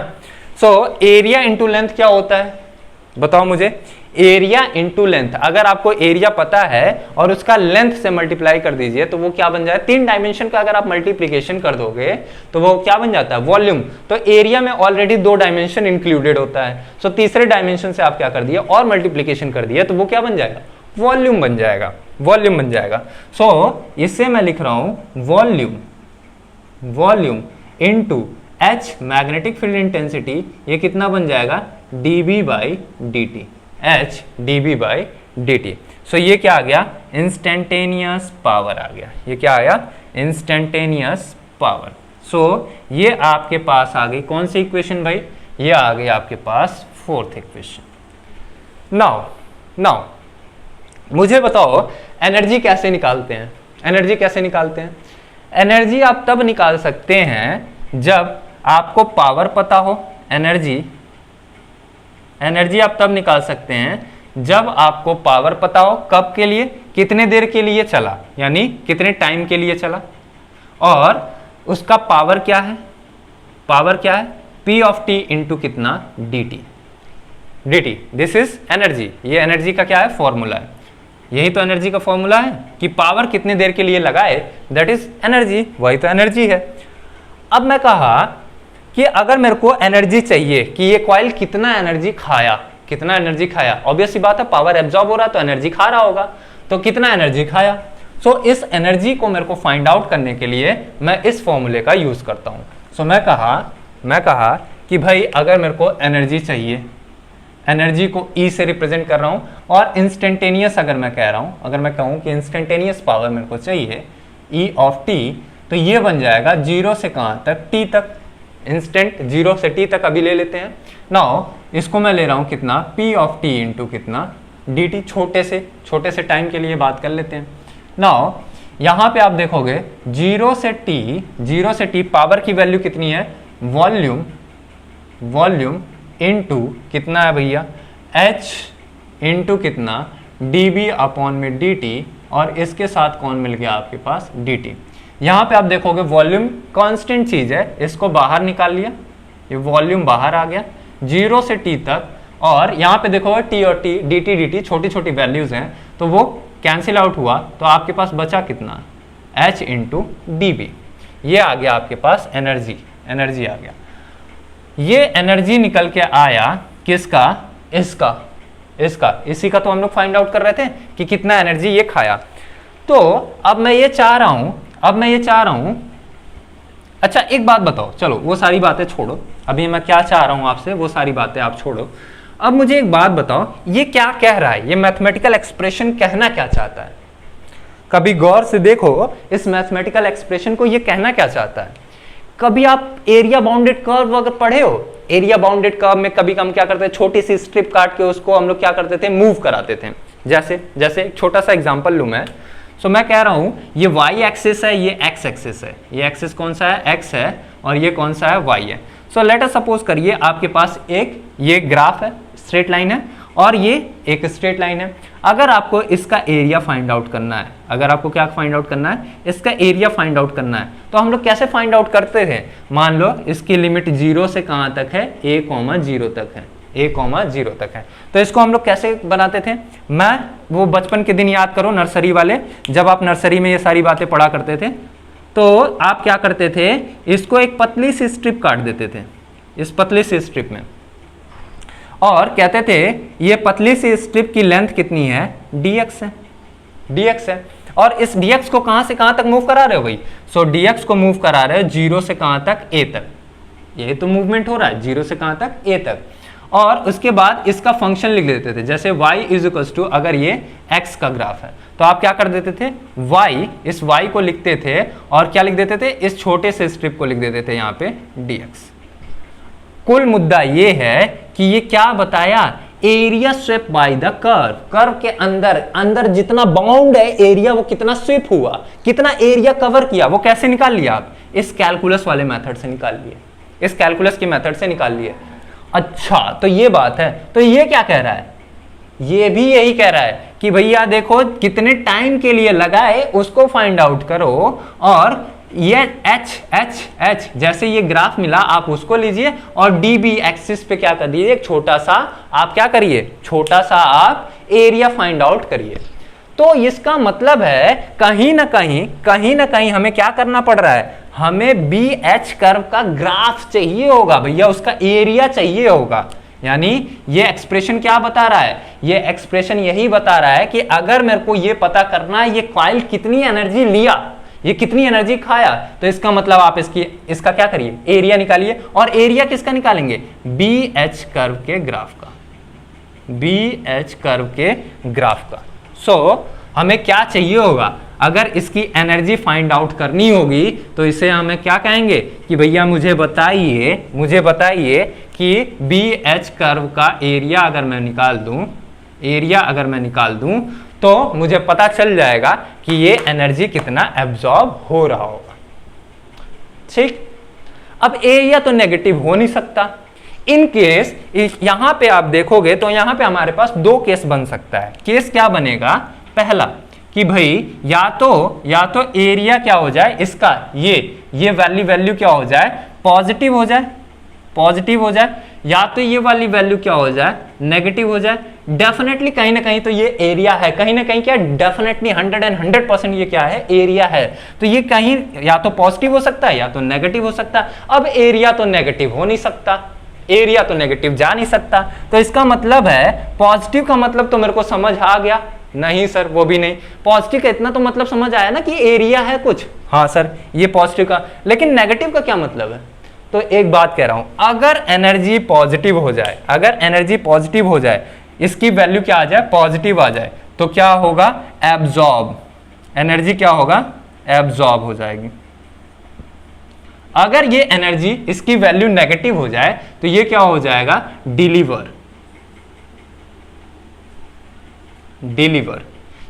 सो एरिया इंटू लेंथ क्या होता है बताओ मुझे, एरिया इंटू लेंथ, अगर आपको एरिया पता है और उसका लेंथ से मल्टीप्लाई कर दीजिए तो वो क्या बन जाए, 3 डायमेंशन का अगर आप मल्टीप्लीकेशन कर दोगे तो वो क्या बन जाता है वॉल्यूम। तो एरिया में ऑलरेडी 2 डायमेंशन इंक्लूडेड होता है, सो तीसरे डायमेंशन से आप क्या कर दिया और मल्टीप्लीकेशन कर दिया तो वो क्या बन जाएगा, वॉल्यूम बन जाएगा, वॉल्यूम बन जाएगा। सो इससे मैं लिख रहा हूं volume, volume into H magnetic field intensity, ये कितना बन जाएगा dB by dt, H dB by dt। सो ये क्या आ गया, इंस्टेंटेनियस पावर आ गया, ये क्या आया इंस्टेंटेनियस पावर। सो ये आपके पास आ गई कौन सी इक्वेशन भाई, ये आ गई आपके पास 4th इक्वेशन। नाउ मुझे बताओ एनर्जी कैसे निकालते हैं, एनर्जी कैसे निकालते हैं, एनर्जी आप तब निकाल सकते हैं जब आपको पावर पता हो, एनर्जी आप तब निकाल सकते हैं जब आपको पावर पता हो, कब के लिए, कितने देर के लिए चला, यानी कितने टाइम के लिए चला, और उसका पावर क्या है, पावर क्या है P ऑफ T इंटू कितना dt, दिस इज एनर्जी। ये एनर्जी का क्या है फॉर्मूला है, यही तो एनर्जी का फॉर्मूला है कि पावर कितने देर के लिए लगाए, दैट इज एनर्जी, वही तो एनर्जी है। अब मैं कहा कि अगर मेरे को एनर्जी चाहिए कि ये कॉइल कितना एनर्जी खाया, कितना एनर्जी खाया, ऑब्वियस सी बात है पावर एब्जॉर्ब हो रहा तो एनर्जी खा रहा होगा, तो कितना एनर्जी खाया। सो इस एनर्जी को मेरे को फाइंड आउट करने के लिए मैं इस फॉर्मूले का यूज करता हूं। सो मैं कहा कि भाई अगर मेरे को एनर्जी चाहिए, एनर्जी को E से रिप्रेजेंट कर रहा हूं, और इंस्टेंटेनियस अगर मैं कह रहा हूं, अगर मैं कहूं कि इंस्टेंटेनियस पावर मेरे को चाहिए E ऑफ T, तो ये बन जाएगा 0 से कहां तक, T तक, इंस्टेंट 0 से T तक अभी ले लेते हैं। नाउ इसको मैं ले रहा हूं कितना P ऑफ T इंटू कितना dt, छोटे से टाइम के लिए बात कर लेते हैं। नाउ यहां पे आप देखोगे 0 से T पावर की वैल्यू कितनी है, वॉल्यूम इंटू कितना है भैया H इंटू कितना dB अपॉन में dt, और इसके साथ कौन मिल गया आपके पास dt। यहां पे आप देखोगे वॉल्यूम कांस्टेंट चीज है, इसको बाहर निकाल लिया, ये वॉल्यूम बाहर आ गया 0 से T तक, और यहां पे देखोगे T और T dt छोटी छोटी वैल्यूज हैं तो वो कैंसिल आउट हुआ, तो आपके पास बचा कितना H इंटू dB। ये आ गया आपके पास एनर्जी आ गया। ये एनर्जी निकल के आया किसका, इसका इसी का तो हम लोग फाइंड आउट कर रहे थे कि कितना एनर्जी ये खाया। तो अब मैं ये चाह रहा हूं, अच्छा एक बात बताओ, चलो वो सारी बातें छोड़ो, अभी मैं क्या चाह रहा हूं आपसे वो सारी बातें आप छोड़ो। अब मुझे एक बात बताओ, ये क्या कह रहा है, ये मैथमेटिकल एक्सप्रेशन कहना क्या चाहता है, कभी गौर से देखो इस मैथमेटिकल एक्सप्रेशन को, ये कहना क्या चाहता है। कभी आप एरिया बाउंडेड कर्व अगर पढ़े हो, एरिया बाउंडेड कर्व में कभी हम क्या करते हैं, छोटी सी स्ट्रिप काट के उसको हम लोग क्या करते थे, मूव कराते थे। जैसे एक छोटा सा एग्जांपल लूं मैं, सो मैं कह रहा हूं ये y एक्सिस है, ये x एक्सिस है, ये एक्सिस कौन सा है x है, और ये कौन सा है y है। सो लेट अस सपोज करिए आपके पास एक ये ग्राफ है, स्ट्रेट लाइन है, और ये एक स्ट्रेट लाइन है। अगर आपको इसका एरिया फाइंड आउट करना है, अगर आपको क्या फाइंड आउट करना है, इसका एरिया फाइंड आउट करना है, तो हम लोग कैसे फाइंड आउट करते थे, मान लो इसकी लिमिट 0 से कहां तक है, a,0 तक है, a,0 तक है। तो इसको हम लोग कैसे बनाते थे, मैं वो बचपन के दिन याद करो नर्सरी वाले, जब आप नर्सरी में ये सारी बातें पढ़ा करते थे, तो आप क्या करते थे, इसको एक पतली सी स्ट्रिप काट देते थे, इस पतली सी स्ट्रिप में, और कहते थे ये पतली सी स्ट्रिप की लेंथ कितनी है, dx है, और इस dx को कहां से कहां तक मूव करा रहे हो भाई, सो dx को मूव करा रहे हो 0 से कहां तक, a तक, यही तो मूवमेंट हो रहा है 0 से कहां तक, a तक। और उसके बाद इसका फंक्शन लिख लेते थे, जैसे y इज इक्वल टू, अगर ये x का ग्राफ है तो आप क्या कर देते थे, y, इस y को लिखते थे और क्या लिख देते थे, इस छोटे से स्ट्रिप को लिख देते थे यहाँ पे dx। कुल मुद्दा ये है कि ये क्या बताया, area swept by the curve, curve के अंदर जितना बाउंड है एरिया वो कितना स्वेप हुआ, कितना एरिया कवर किया, वो कैसे निकाल लिया आप, इस कैलकुलस वाले मेथड से निकाल लिए, इस कैलकुलस के मेथड से निकाल लिए। अच्छा तो ये बात है, तो ये क्या कह रहा है, ये भी यही कह रहा है कि भैया देखो कितने टाइम के लिए लगा है उसको फाइंड आउट करो, और ये h जैसे ये ग्राफ मिला आप उसको लीजिए और db एक्सिस पे क्या कर दीजिए, एक छोटा सा आप क्या करिए, छोटा सा आप एरिया फाइंड आउट करिए। तो इसका मतलब है कहीं ना कहीं हमें क्या करना पड़ रहा है, हमें बी एच कर्व का ग्राफ चाहिए होगा भैया, उसका एरिया चाहिए होगा। यानी ये एक्सप्रेशन क्या बता रहा है, ये एक्सप्रेशन यही बता रहा है कि अगर मेरे को ये पता करना है ये कॉइल कितनी एनर्जी लिया, ये कितनी एनर्जी खाया, तो इसका मतलब आप इसका क्या करिए, एरिया निकालिए। और एरिया किसका निकालेंगे, बी एच कर्व के ग्राफ का, बी एच कर्व के ग्राफ का। सो हमें क्या चाहिए होगा, अगर इसकी एनर्जी फाइंड आउट करनी होगी तो इसे हमें क्या कहेंगे कि भैया मुझे बताइए कि बी एच कर्व का एरिया अगर मैं निकाल दूं तो मुझे पता चल जाएगा कि ये एनर्जी कितना एब्जॉर्ब हो रहा होगा। ठीक, अब एरिया तो नेगेटिव हो नहीं सकता। इन केस यहां पे आप देखोगे तो यहां पे हमारे पास दो केस बन सकता है। केस क्या बनेगा, पहला कि भाई या तो एरिया क्या हो जाए इसका, ये वैल्यू क्या हो जाए, पॉजिटिव हो जाए, या तो ये वाली वैल्यू क्या हो जाए, नेगेटिव हो जाए। डेफिनेटली कहीं ना कहीं तो ये एरिया है, कहीं ना कहीं क्या, डेफिनेटली 100% ये क्या है, एरिया है। तो ये कहीं या तो पॉजिटिव हो सकता है या तो नेगेटिव हो सकता है। अब एरिया तो नेगेटिव हो नहीं सकता, एरिया तो नेगेटिव जा नहीं सकता, तो इसका मतलब है पॉजिटिव का मतलब तो मेरे को समझ आ गया, नहीं सर वो भी नहीं, पॉजिटिव का इतना तो मतलब समझ आया ना कि एरिया है कुछ, हाँ सर ये पॉजिटिव का, लेकिन नेगेटिव का क्या मतलब है। तो एक बात कह रहा हूं, अगर एनर्जी पॉजिटिव हो जाए, इसकी वैल्यू क्या आ जाए, पॉजिटिव आ जाए, तो क्या होगा, एब्जॉर्ब, एनर्जी क्या होगा, एब्जॉर्ब हो जाएगी। अगर ये एनर्जी इसकी वैल्यू नेगेटिव हो जाए तो ये क्या हो जाएगा, डिलीवर।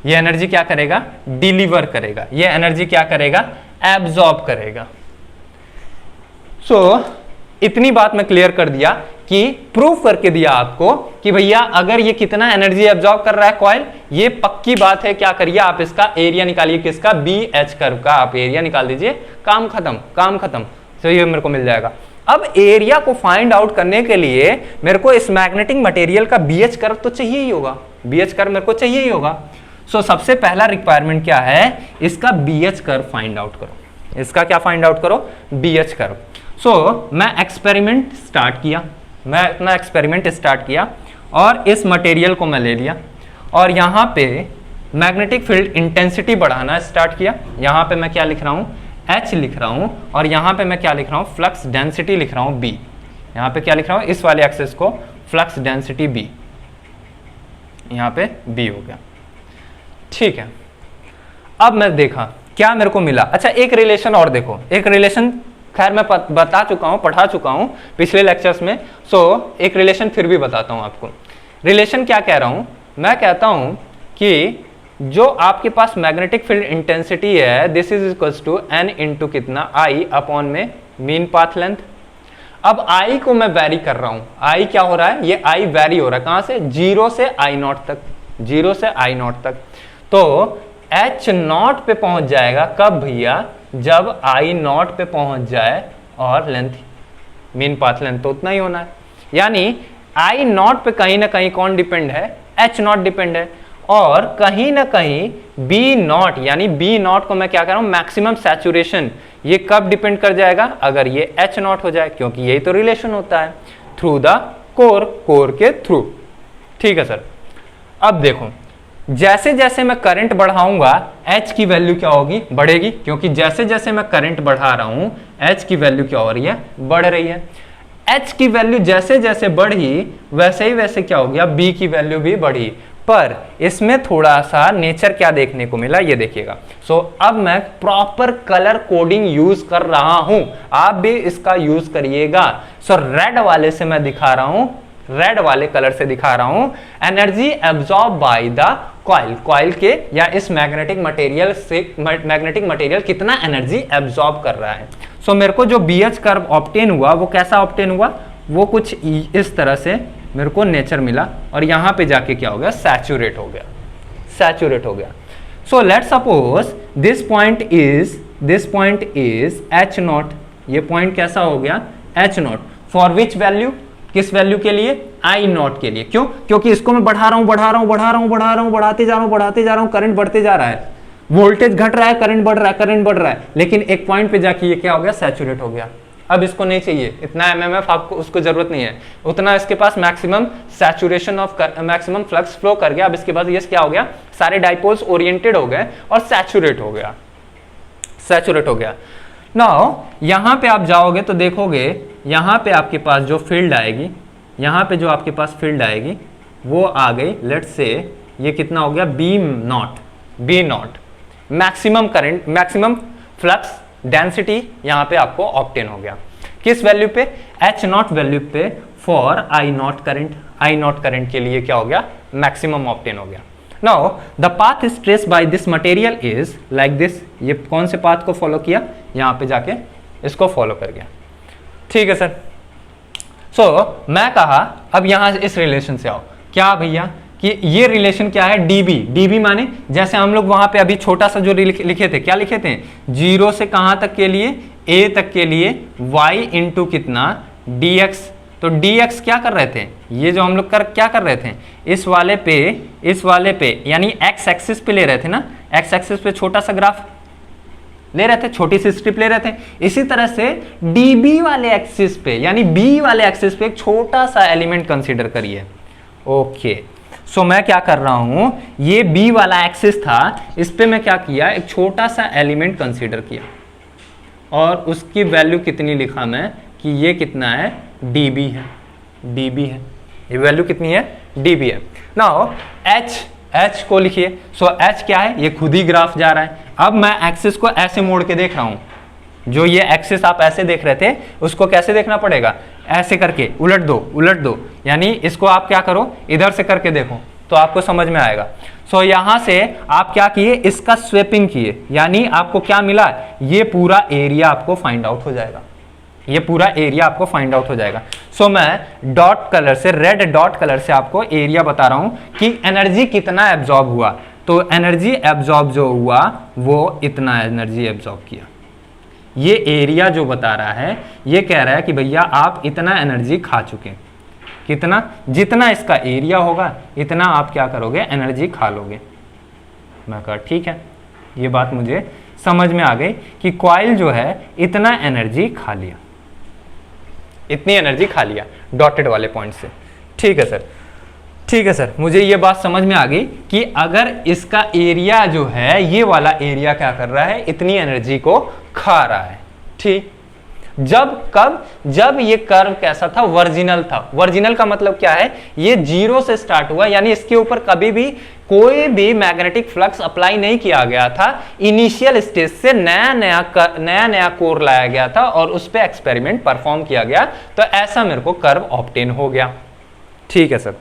ये एनर्जी क्या करेगा, डिलीवर करेगा, ये एनर्जी क्या करेगा, एब्जॉर्ब करेगा। इतनी बात मैं क्लियर कर दिया कि प्रूफ करके दिया आपको कि भैया अगर ये कितना एनर्जी एब्जॉर्ब कर रहा है कॉइल, ये पक्की बात है। क्या करिए आप इसका एरिया निकालिए, किसका, बी एच कर्व का आप एरिया निकाल दीजिए, काम खत्म। तो ये मेरे को मिल जाएगा। अब एरिया को फाइंड आउट करने के लिए मेरे को इस मैग्नेटिक मटेरियल का बी एच कर्व तो चाहिए ही होगा, बी एच कर्व मेरे को चाहिए ही होगा। सबसे पहला रिक्वायरमेंट क्या है, इसका B H curve find out करो। इसका क्या फाइंड आउट करो, बी एच कर्व। मैं एक्सपेरिमेंट स्टार्ट किया और इस मटेरियल को मैं ले लिया और यहाँ पे मैग्नेटिक फील्ड इंटेंसिटी बढ़ाना स्टार्ट किया। यहाँ पे मैं क्या लिख रहा हूँ, H लिख रहा हूँ, और यहाँ पे मैं क्या लिख रहा हूँ, फ्लक्स डेंसिटी लिख रहा हूँ B। यहाँ पे क्या लिख रहा हूँ, इस वाले एक्सिस को फ्लक्स डेंसिटी B, यहाँ पे B हो गया। ठीक है, अब मैं देखा क्या मेरे को मिला। अच्छा एक रिलेशन और देखो, एक रिलेशन खैर मैं बता चुका हूँ, पढ़ा चुका हूँ पिछले लेक्चर्स में। एक रिलेशन फिर भी बताता हूँ आपको। रिलेशन क्या कह रहा हूँ, मैं कहता हूँ कि जो आपके पास मैग्नेटिक फील्ड इंटेंसिटी है, this is equals to n into कितना, I अपॉन में मीन पाथ लेंथ। अब I को मैं वेरी कर रहा हूँ, I क्या हो रहा है, ये I वेरी हो रहा है, कहाँ से, 0 से I0 तक। तो H0 पे पहुंच जाएगा कब भैया, जब I0 पे पहुंच जाए और लेंथ, मीन पाथ लेंथ तो उतना ही होना है। यानी I0 पे कहीं ना कहीं कौन डिपेंड है, H0 डिपेंड है। और कहीं ना कहीं B0, यानी B0 को मैं क्या कर रहा हूं, मैक्सिमम सैचुरेशन, ये कब डिपेंड कर जाएगा, अगर ये H0 हो जाए, क्योंकि यही तो रिलेशन होता है, थ्रू द कोर के थ्रू। ठीक है सर। अब देखो जैसे जैसे मैं करंट बढ़ाऊंगा H की वैल्यू क्या होगी, बढ़ेगी, क्योंकि जैसे जैसे मैं करंट बढ़ा रहा हूं H की वैल्यू क्या हो रही है, बढ़ रही है। H की वैल्यू जैसे जैसे बढ़ी वैसे ही वैसे क्या हो गया, B की वैल्यू भी बढ़ी। पर इसमें थोड़ा सा नेचर क्या देखने को मिला ये देखिएगा। सो अब मैं प्रॉपर कलर कोडिंग यूज कर रहा हूं, आप भी इसका यूज करिएगा। सो रेड वाले से मैं दिखा रहा हूं, रेड वाले कलर से दिखा रहा हूं, energy absorb by the coil, coil के या इस मैग्नेटिक मटेरियल से, मैग्नेटिक मटेरियल कितना एनर्जी एब्जॉर्ब कर रहा है। सो मेरे को जो BH कर्व ऑब्टेन हुआ वो कैसा ऑब्टेन हुआ, वो कुछ इस तरह से मेरे को नेचर मिला और यहां पे जाके क्या हो गया, सैचुरेट हो गया, सैचुरेट हो गया। So let suppose this point is H0, ये पॉइंट कैसा हो गया H0, फॉर विच वैल्यू, किस वैल्यू के लिए, I0 के लिए। क्यों, क्योंकि इसको मैं बढ़ा रहा हूं, बढ़ाते जा रहा हूं, करंट बढ़ते जा रहा है, वोल्टेज घट रहा है, करंट बढ़ रहा है, लेकिन एक पॉइंट पे जाके ये क्या हो गया, सैचुरेट हो गया। अब इसको नहीं चाहिए इतना MMF, आपको उसको जरूरत नहीं है उतना, इसके पास maximum saturation of maximum flux flow कर गया। अब इसके बाद ये क्या हो गया, सारे डाइपोल्स ओरिएंटेड हो गए और सैचुरेट हो गया, सैचुरेट हो गया। नाउ यहां पे आप जाओगे तो देखोगे यहां पे आपके पास जो फील्ड आएगी, यहां पे जो आपके पास फील्ड आएगी वो आ गई, लेट्स से ये कितना हो गया, B0, maximum current, maximum flux density यहां पे आपको ऑब्टेन हो गया। किस वैल्यू पे, H0 वैल्यू पे for I0 current, I0 current के लिए क्या हो गया, मैक्सिमम ऑब्टेन हो गया। Now the path is trace by this material is like this, ये कौन से पाथ को फॉलो किया, यहां पे जाके इसको फॉलो कर गया। ठीक है सर। सो मैं कहा अब यहां इस रिलेशन से आओ, क्या भैया कि ये रिलेशन क्या है, डीबी माने जैसे हम लोग वहां पे अभी छोटा सा जो लिखे थे, क्या लिखे थे, 0 से कहां तक के लिए, A तक के लिए y इंटू कितना dx। तो dx क्या कर रहे थे, ये जो हम लोग क्या कर रहे थे, इस वाले पे यानी x एक्सिस पे ले रहे थे ना, x एक्सिस पे छोटा सा ग्राफ ले रहे थे, छोटी सी स्ट्रिप ले रहे थे। इसी तरह से db वाले एक्सिस पे यानी b वाले एक्सिस पे एक छोटा सा एलिमेंट कंसीडर करिए। ओके, सो मैं क्या कर रहा हूं, ये B वाला एक्सिस था, इस पे मैं क्या किया, एक छोटा सा एलिमेंट कंसीडर किया और उसकी वैल्यू कितनी लिखा मैं कि ये कितना है, dB है, ये वैल्यू कितनी है, dB है। नाउ H को लिखिए। सो H क्या है, ये खुद ही ग्राफ जा रहा है। अब मैं एक्सिस को ऐसे मोड़ के देख रहा हूं, जो ये एक्सिस आप ऐसे देख रहे थे उसको कैसे देखना पड़ेगा, ऐसे करके उलट दो, यानी इसको आप क्या करो, इधर से करके देखो तो आपको समझ में आएगा। सो यहां से आप क्या किए, इसका स्वेपिंग किए, यानी आपको क्या मिला, ये पूरा एरिया आपको फाइंड आउट हो जाएगा, ये पूरा एरिया आपको फाइंड आउट हो जाएगा। सो मैं डॉट कलर से, रेड डॉट कलर से आपको एरिया बता रहा हूं कि एनर्जी कितना एब्जॉर्ब हुआ। तो एनर्जी एब्जॉर्ब जो हुआ वो इतना एनर्जी एब्जॉर्ब किया। ये एरिया जो बता रहा है, ये कह रहा है कि भैया आप इतना एनर्जी खा चुके, कितना, जितना इसका एरिया होगा इतना आप क्या करोगे, एनर्जी खा लोगे। मैं कहा ठीक है, ये बात मुझे समझ में आ गई कि कॉइल जो है इतना एनर्जी खा लिया, इतनी एनर्जी खा लिया डॉटेड वाले पॉइंट से। ठीक है सर, ठीक है सर, मुझे ये बात समझ में आ गई कि अगर इसका एरिया जो है, ये वाला एरिया क्या कर रहा है, इतनी एनर्जी को खा रहा है। ठीक, जब ये कर्व कैसा था, वर्जिनल था। वर्जिनल का मतलब क्या है, ये 0 से स्टार्ट हुआ, यानी इसके ऊपर कभी भी कोई भी मैग्नेटिक फ्लक्स अप्लाई नहीं किया गया था। इनिशियल स्टेज से नया कोर लाया गया था और उस पर एक्सपेरिमेंट परफॉर्म किया गया, तो ऐसा मेरे को कर्व ऑब्टेन हो गया। ठीक है सर,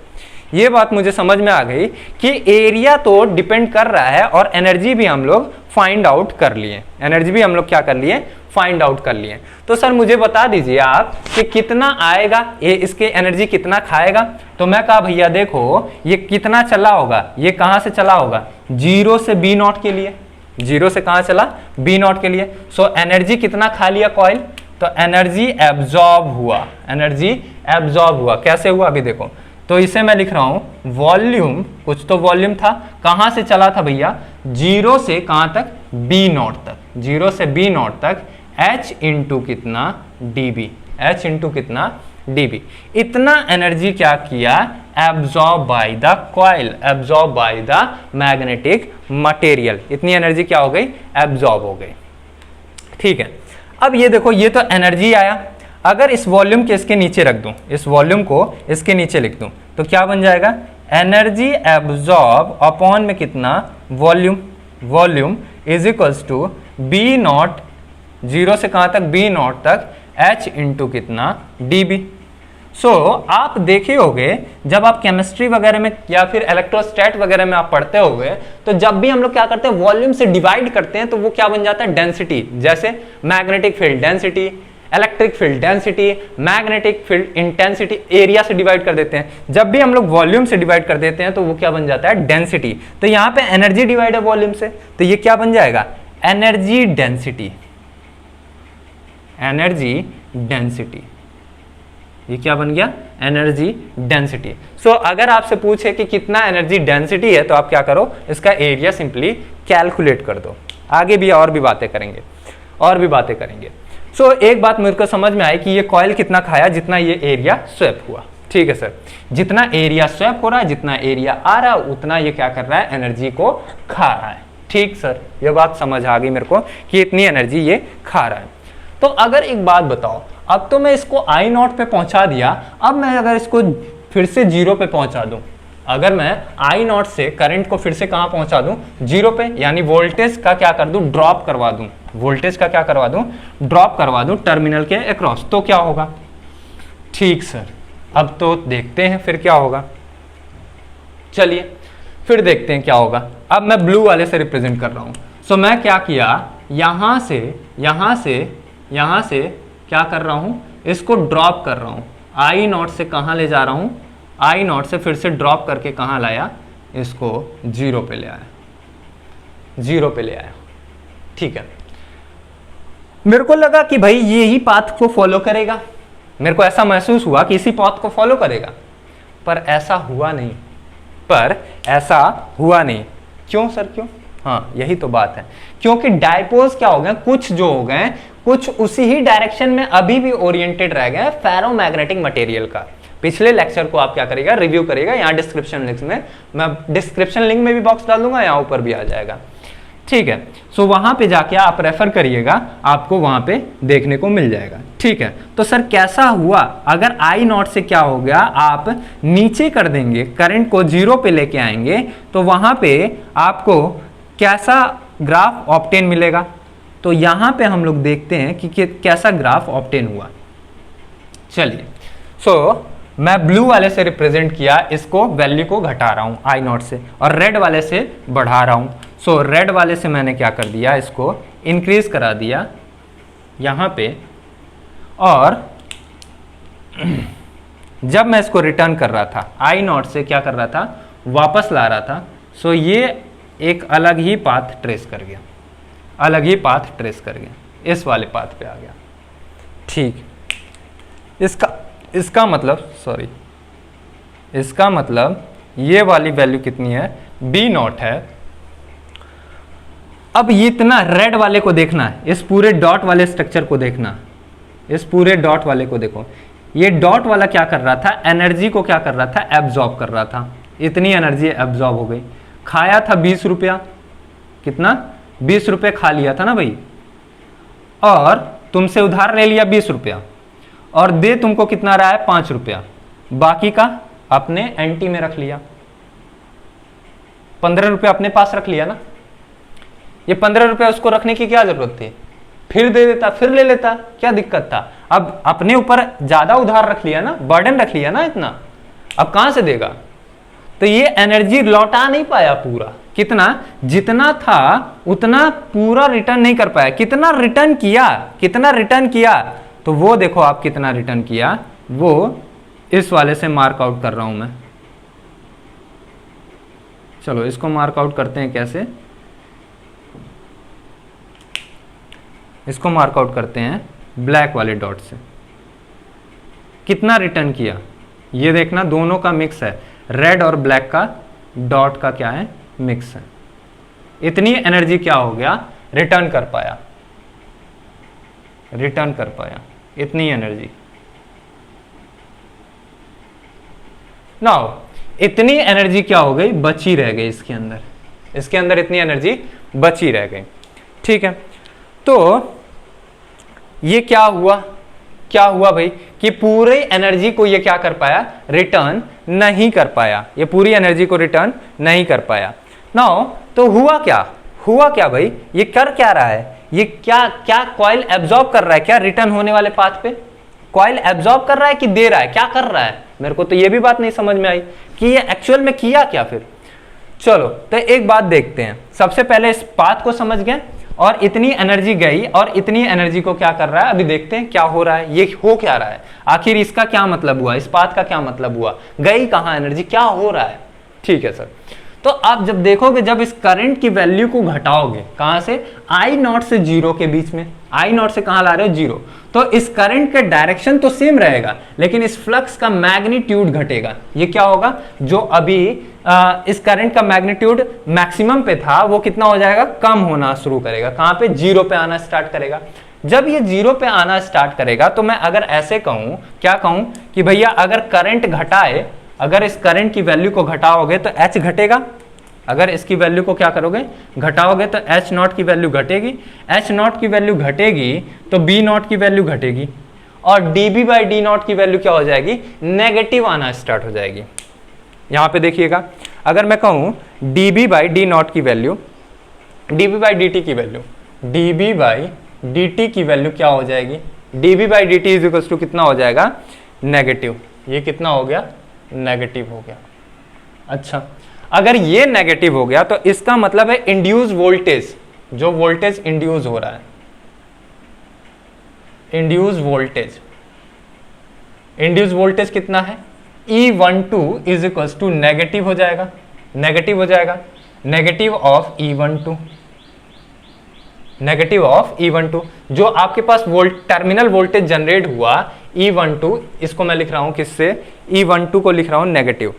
ये बात मुझे समझ में आ गई कि एरिया तो डिपेंड कर रहा है और एनर्जी भी हम लोग फाइंड आउट कर लिए, एनर्जी भी हम लोग क्या कर लिए, फाइंड आउट कर लिए। तो सर मुझे बता दीजिए आप कि कितना आएगा, ये इसके एनर्जी कितना खाएगा। तो मैं कहा भैया देखो ये कितना चला होगा, ये कहां से चला होगा, 0 से B0 के लिए, 0 से कहां चला, B0 के लिए। सो एनर्जी कितना खा लिया कॉइल, तो एनर्जी एब्जॉर्ब हुआ, एनर्जी एब्जॉर्ब हुआ। कैसे हुआ अभी देखो, तो इसे मैं लिख रहा हूं वॉल्यूम, कुछ तो वॉल्यूम था, कहां से चला था भैया, 0 से कहां तक, B0 तक, 0 से B0 तक H इंटू कितना dB, H इंटू कितना dB, इतना एनर्जी क्या किया, absorb by the coil, absorb by the magnetic material, इतनी एनर्जी क्या हो गई, एब्जॉर्ब हो गई। ठीक है, अब ये देखो ये तो एनर्जी आया, अगर इस वॉल्यूम के इसके नीचे रख दूं, इस वॉल्यूम को इसके नीचे लिख दूं, तो क्या बन जाएगा, एनर्जी एब्जॉर्ब अपॉन में कितना volume, volume is equals to B naught, zero से कहां तक बी नॉट तक एच इंटू कितना डीबी। सो आप देखे होंगे जब आप केमिस्ट्री वगैरह में या फिर इलेक्ट्रोस्टैट वगैरह में आप पढ़ते होंगे, तो जब भी हम लोग क्या करते हैं वॉल्यूम से डिवाइड करते हैं तो वो क्या बन जाता है डेंसिटी। जैसे magnetic field density, electric field density, magnetic field intensity, area से डिवाइड कर देते हैं। जब भी हम लोग वॉल्यूम से डिवाइड कर देते हैं तो वो क्या बन जाता है डेंसिटी। तो यहाँ पे एनर्जी डिवाइड है वॉल्यूम से, तो ये क्या बन जाएगा एनर्जी डेंसिटी, एनर्जी डेंसिटी। ये क्या बन गया एनर्जी डेंसिटी। सो अगर आपसे पूछे कि कितना एनर्जी डेंसिटी है तो आप क्या करो इसका एरिया सिंपली कैलकुलेट कर दो। आगे भी और भी बातें करेंगे, और भी बातें करेंगे। सो एक बात मेरे को समझ में आई कि ये कॉइल कितना खाया, जितना ये एरिया स्वैप हुआ। ठीक है सर, जितना एरिया स्वैप हो रहा है, जितना एरिया आ रहा है, उतना ये क्या कर रहा है एनर्जी को खा रहा है। ठीक सर, ये बात समझ आ गई मेरे को कि इतनी एनर्जी ये खा रहा है। तो अगर एक बात बताओ, अब तो मैं इसको आई नॉट पे पहुंचा दिया, अब मैं अगर इसको फिर से जीरो पे पहुंचा दूं, अगर मैं आई नॉट से करंट को फिर से कहां पहुंचा दूं जीरो पे, यानी वोल्टेज का क्या कर दूं ड्रॉप करवा दूं, वोल्टेज का क्या करवा दूं ड्रॉप करवा दूं टर्मिनल के अक्रॉस, तो क्या होगा। ठीक सर, अब तो देखते हैं फिर क्या होगा। चलिए फिर देखते हैं क्या होगा। अब मैं ब्लू वाले से रिप्रेजेंट कर रहा हूं। सो मैं क्या किया, यहां से क्या कर रहा हूं इसको ड्रॉप कर रहा हूं, आई नॉट से कहां ले जा रहा हूं, आई नॉट से फिर से ड्रॉप करके कहां लाया, इसको जीरो पे ले आया, जीरो पे ले आया। ठीक है, मेरे को लगा कि भाई ये ही पाथ को फॉलो करेगा, मेरे को ऐसा महसूस हुआ कि इसी पाथ को फॉलो करेगा, पर ऐसा हुआ नहीं, पर ऐसा हुआ नहीं। क्यों सर क्यों? हाँ यही तो बात है, क्योंकि डायपोल्स क्या हो गए, कुछ जो हो गए कुछ उसी ही डायरेक्शन में अभी भी ओरिएंटेड रह गए फेरोमैग्नेटिक मटेरियल का। पिछले लेक्चर को आप क्या करेगा रिव्यू करेगा, यहाँ डिस्क्रिप्शन लिंक में, मैं डिस्क्रिप्शन लिंक में भी बॉक्स डाल दूंगा, यहाँ ऊपर भी आ जाएगा। ठीक है, सो वहां पे जाके आप रेफर करिएगा, आपको वहां पे देखने को मिल जाएगा। ठीक है, तो सर कैसा हुआ, अगर आई नॉट से क्या हो गया आप नीचे कर देंगे, करंट को जीरो पे लेके आएंगे, तो वहां पे आपको कैसा ग्राफ ऑब्टेन मिलेगा। तो यहां पे हम लोग देखते हैं कि कैसा ग्राफ ऑब्टेन हुआ। चलिए, सो मैं ब्लू वाले से रिप्रेजेंट किया, इसको वैल्यू को घटा रहा हूं आई नॉट से, और रेड वाले से बढ़ा रहा हूं। सो रेड वाले से मैंने क्या कर दिया, इसको इंक्रीज करा दिया यहां पे, और जब मैं इसको रिटर्न कर रहा था आई नॉट से क्या कर रहा था वापस ला रहा था, सो ये एक अलग ही पाथ ट्रेस कर गया, अलग ही पाथ ट्रेस कर गया, इस वाले पाथ पे आ गया। ठीक, इसका मतलब ये वाली वैल्यू कितनी है, बी नॉट है। अब इतना रेड वाले को देखना है, इस पूरे डॉट वाले स्ट्रक्चर को देखना, इस पूरे डॉट वाले को देखो, ये डॉट वाला क्या कर रहा था, एनर्जी को क्या कर रहा था एब्जॉर्ब कर रहा था, इतनी एनर्जी एब्जॉर्ब हो गई। खाया था 20 रुपया, कितना 20 रुपये खा लिया था ना भाई, और तुमसे उधार ले लिया 20 रुपया, और दे तुमको कितना रहा है 5 रुपया, बाकी का अपने एंटी में रख लिया, 15 रुपया अपने पास रख लिया ना। ये 15 रुपया उसको रखने की क्या जरूरत थी, फिर दे देता, फिर ले लेता, क्या दिक्कत था। अब अपने ऊपर ज्यादा उधार रख लिया ना, बर्डन रख लिया ना इतना, अब कहां से देगा। तो ये एनर्जी लौटा नहीं पाया पूरा, कितना जितना था उतना पूरा रिटर्न नहीं कर पाया। कितना रिटर्न किया, कितना रिटर्न किया, तो वो देखो आप कितना रिटर्न किया, वो इस वाले से मार्क आउट कर रहा हूं मैं। चलो इसको मार्क आउट करते हैं, कैसे इसको मार्क आउट करते हैं ब्लैक वाले डॉट से। कितना रिटर्न किया ये देखना, दोनों का मिक्स है, रेड और ब्लैक का डॉट का क्या है मिक्स है। इतनी एनर्जी क्या हो गया रिटर्न कर पाया, रिटर्न कर पाया इतनी एनर्जी। नाउ इतनी एनर्जी क्या हो गई बची रह गई इसके अंदर, इसके अंदर इतनी एनर्जी बची रह गई। ठीक है, तो ये क्या हुआ, क्या हुआ भाई कि पूरे एनर्जी को ये क्या कर पाया रिटर्न नहीं कर पाया, ये पूरी एनर्जी को रिटर्न नहीं कर पाया। नाउ तो हुआ क्या भाई, ये कर क्या रहा है, ये क्या कॉइल एब्जॉर्ब कर रहा है, क्या रिटर्न होने वाले पाथ पे कॉइल एब्जॉर्ब कर रहा है कि दे रहा है, क्या कर रहा है? मेरे को तो ये भी बात नहीं समझ में आई कि ये एक्चुअल में किया क्या फिर। चलो तो एक बात देखते हैं, सबसे पहले इस पाथ को समझ गए और इतनी एनर्जी गई और इतनी एनर्जी को क्या कर रहा है, अभी देखते हैं क्या हो रहा है, ये हो क्या रहा है, आखिर इसका क्या मतलब हुआ, इस पाथ का क्या मतलब हुआ, गई कहां एनर्जी, क्या हो रहा है। ठीक है सर, तो आप जब देखोगे, जब इस करंट की वैल्यू को घटाओगे, कहां से, आई नॉट से जीरो के बीच में, आई नॉट से कहां ला रहे हो, जीरो, तो इस करंट का डायरेक्शन तो सेम रहेगा लेकिन इस फ्लक्स का मैग्नीट्यूड घटेगा। ये क्या होगा, जो अभी इस करंट का मैग्नीट्यूड मैक्सिमम पे था वो कितना हो जाएगा, कम होना शुरू करेगा, कहां पे, जीरो पे आना स्टार्ट करेगा। जब ये जीरो पे आना स्टार्ट करेगा तो मैं अगर ऐसे कहूं, क्या कहूं कि भैया अगर करंट घटाए, अगर इस करंट की वैल्यू को घटाओगे तो एच घटेगा, अगर इसकी वैल्यू को क्या करोगे, घटाओगे तो एच नॉट की वैल्यू घटेगी, एच नॉट की वैल्यू घटेगी तो बी नॉट की वैल्यू घटेगी और dB बाई डी नॉट की वैल्यू क्या हो जाएगी, नेगेटिव आना स्टार्ट हो जाएगी। यहां पे देखिएगा, अगर मैं कहूं dB बाई डी नॉट की वैल्यू, dB बाई dt की वैल्यू, dB बाई dt की वैल्यू क्या हो जाएगी, dB by dt is equal to कितना हो जाएगा, नेगेटिव। ये कितना हो गया, नेगेटिव हो गया। अच्छा, अगर ये नेगेटिव हो गया तो इसका मतलब है इंड्यूस वोल्टेज, जो वोल्टेज इंड्यूस हो रहा है, इंड्यूस वोल्टेज कितना है, E12 is equal to negative हो जाएगा, नेगेटिव हो जाएगा, नेगेटिव ऑफ E12, जो आपके पास टर्मिनल वोल्टेज जनरेट हुआ E12, इसको मैं लिख रहा हूं किससे, E12 को लिख रहा हूं नेगेटिव,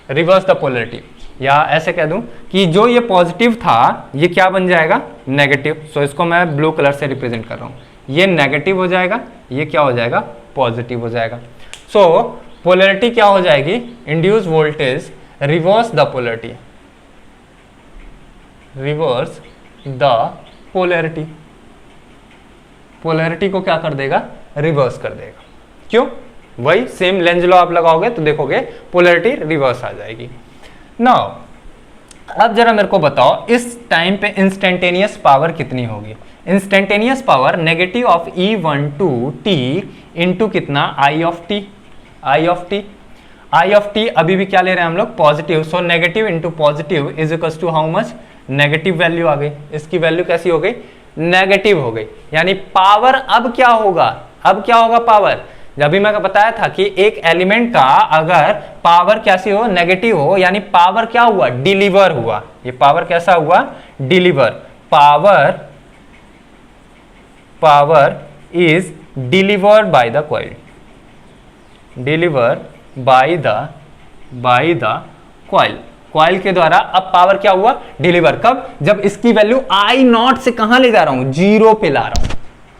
रिवर्स द पोलरिटी, या ऐसे कह दूं कि जो ये पॉजिटिव था ये क्या बन जाएगा, नेगेटिव। सो इसको मैं ब्लू कलर से रिप्रेजेंट कर रहा हूं, ये नेगेटिव हो जाएगा, ये क्या हो जाएगा, पॉजिटिव हो जाएगा। सो पोलरिटी क्या हो जाएगी, induce voltage reverse the polarity, reverse the polarity को क्या कर देगा, रिवर्स कर देगा। क्यों, वही सेम लेंज लॉ आप लगाओगे तो देखोगे पोलरिटी रिवर्स आ जाएगी। नाउ अब जरा मेरे को बताओ, इस टाइम पे इंस्टेंटेनियस पावर कितनी होगी, instantaneous power negative of E12 t into कितना, आई ऑफ टी अभी भी क्या ले रहे हैं हम लोग, positive, so negative into positive is equal to how much, negative value आ गई, इसकी वैल्यू कैसी हो गई, नेगेटिव हो गई। यानी पावर अब क्या होगा, पावर, जब भी मैं बताया था कि एक एलिमेंट का अगर पावर कैसी हो, नेगेटिव हो, यानी पावर क्या हुआ, डिलीवर हुआ। ये पावर कैसा हुआ, deliver, power is delivered by the coil, deliver by the coil के द्वारा अब पावर क्या हुआ, डिलीवर, कब, जब इसकी वैल्यू आई नॉट से कहां ले जा रहा हूं, जीरो पे ला रहा हूं,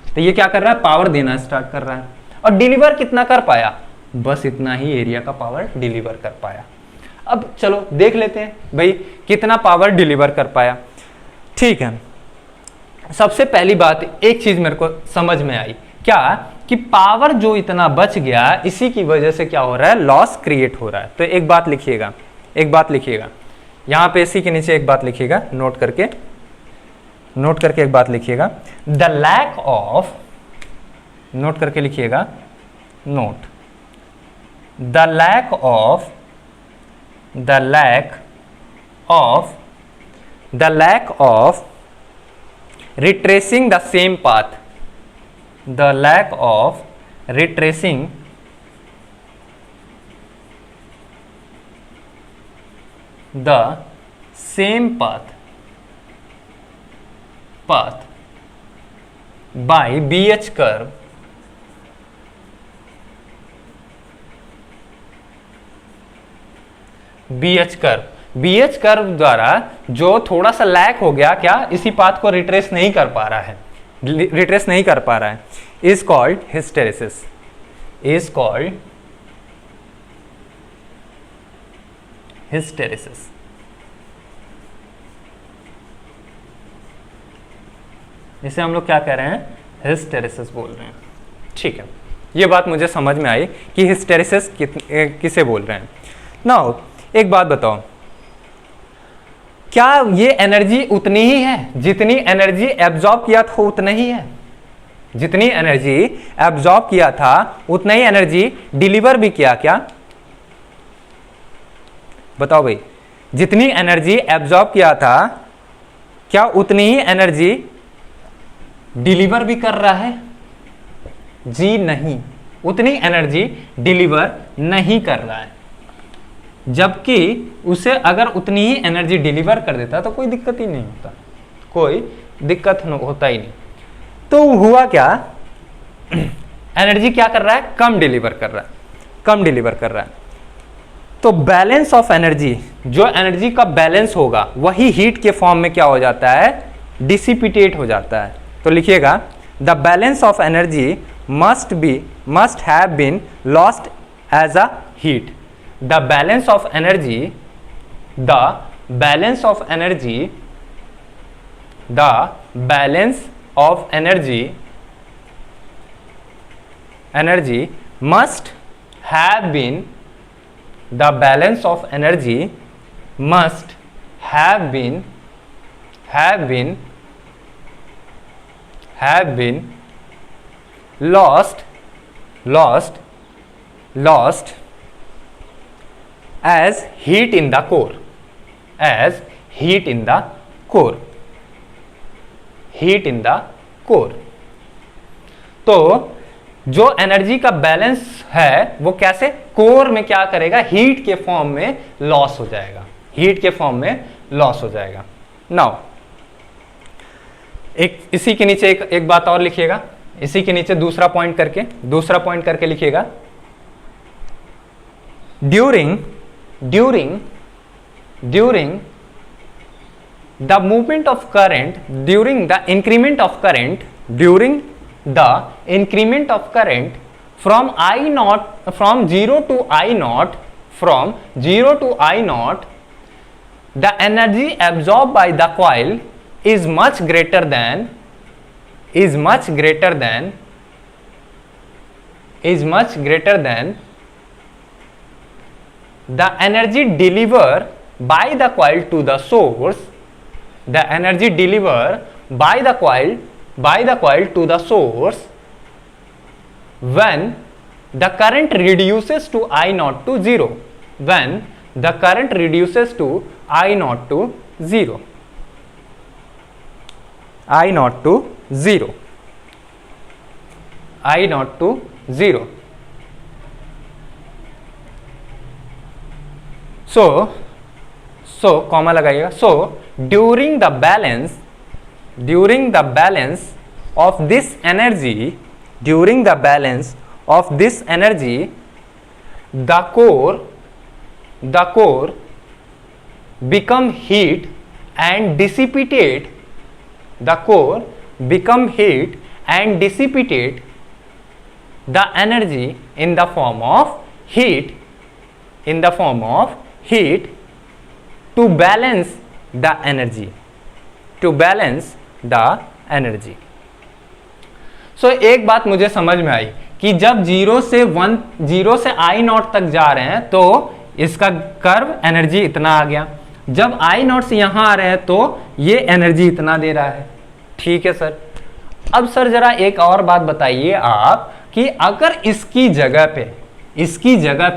तो ये क्या कर रहा है, पावर देना स्टार्ट कर रहा है। और डिलीवर कितना कर पाया, बस इतना ही एरिया का पावर डिलीवर कर पाया। अब चलो देख लेते हैं भाई कितना पावर डिलीवर कर पाया। ठीक है, सबसे पहली बात, एक चीज मेरे को समझ में आई, क्या कि पावर जो इतना बच गया इसी की वजह से क्या हो रहा है, लॉस क्रिएट हो रहा है। तो एक बात लिखिएगा, यहां पे इसी के नीचे एक बात लिखिएगा, नोट करके एक बात लिखिएगा, द लैक ऑफ, नोट करके लिखिएगा, note, the lack of retracing the same path, the lack of retracing the same path by BH curve BH curve द्वारा जो थोड़ा सा लैक हो गया, क्या इसी पाथ को रिट्रेस नहीं कर पा रहा है, इज कॉल्ड हिस्टेरेसिस, इसे हम लोग क्या कह रहे हैं, हिस्टेरेसिस बोल रहे हैं। ठीक है, ये बात मुझे समझ में आई कि हिस्टेरिसिस किसे बोल रहे हैं। नाउ एक बात बताओ, क्या ये एनर्जी उतनी ही है जितनी एनर्जी एब्जॉर्ब किया था उतना ही है? जितनी एनर्जी एब्जॉर्ब किया था उतना ही एनर्जी डिलीवर भी किया क्या? बताओ भाई, जितनी एनर्जी एब्जॉर्ब किया था क्या उतनी ही एनर्जी डिलीवर भी कर रहा है? जी नहीं, उतनी एनर्जी डिलीवर नहीं कर रहा है। जबकि उसे अगर उतनी ही एनर्जी डिलीवर कर देता तो कोई दिक्कत ही नहीं होता, कोई दिक्कत होता ही नहीं। तो हुआ क्या, एनर्जी क्या कर रहा है? कम डिलीवर कर रहा है, कम डिलीवर कर रहा है। तो बैलेंस ऑफ एनर्जी, जो एनर्जी का बैलेंस होगा वही हीट के फॉर्म में क्या हो जाता है? डिसिपिटेट हो जाता है। तो लिखिएगा, the balance of energy must have been lost as a heat. The balance of energy, the balance of energy, the balance of energy, energy must have been, the balance of energy must have been lost as heat in the core, as heat in the core, heat in the core। तो जो energy का balance है वो कैसे? Core में क्या करेगा? Heat के फॉर्म में लॉस हो जाएगा, हीट के फॉर्म में लॉस हो जाएगा। नाउ इसी के नीचे एक बात और लिखिएगा, इसी के नीचे दूसरा पॉइंट करके लिखिएगा, during the movement of current, during the increment of current from I naught, from 0 to I naught, the energy absorbed by the coil is much greater than the energy delivered by the coil to the source, the energy delivered by the coil to the source when the current reduces to I naught to 0, when the current reduces to I naught to 0, I naught to 0, I naught to 0। so comma लगाइएगा। so during the balance of this energy, the core become heat and dissipate, the energy in the form of heat, to balance the energy, so एक बात मुझे समझ में आई कि जब 0 से I not तक जा रहे हैं तो इसका कर्व एनर्जी इतना आ गया, जब I नॉट से यहां आ रहे हैं तो ये एनर्जी इतना दे रहा है। ठीक है सर। अब सर जरा एक और बात बताइए आप कि अगर इसकी जगह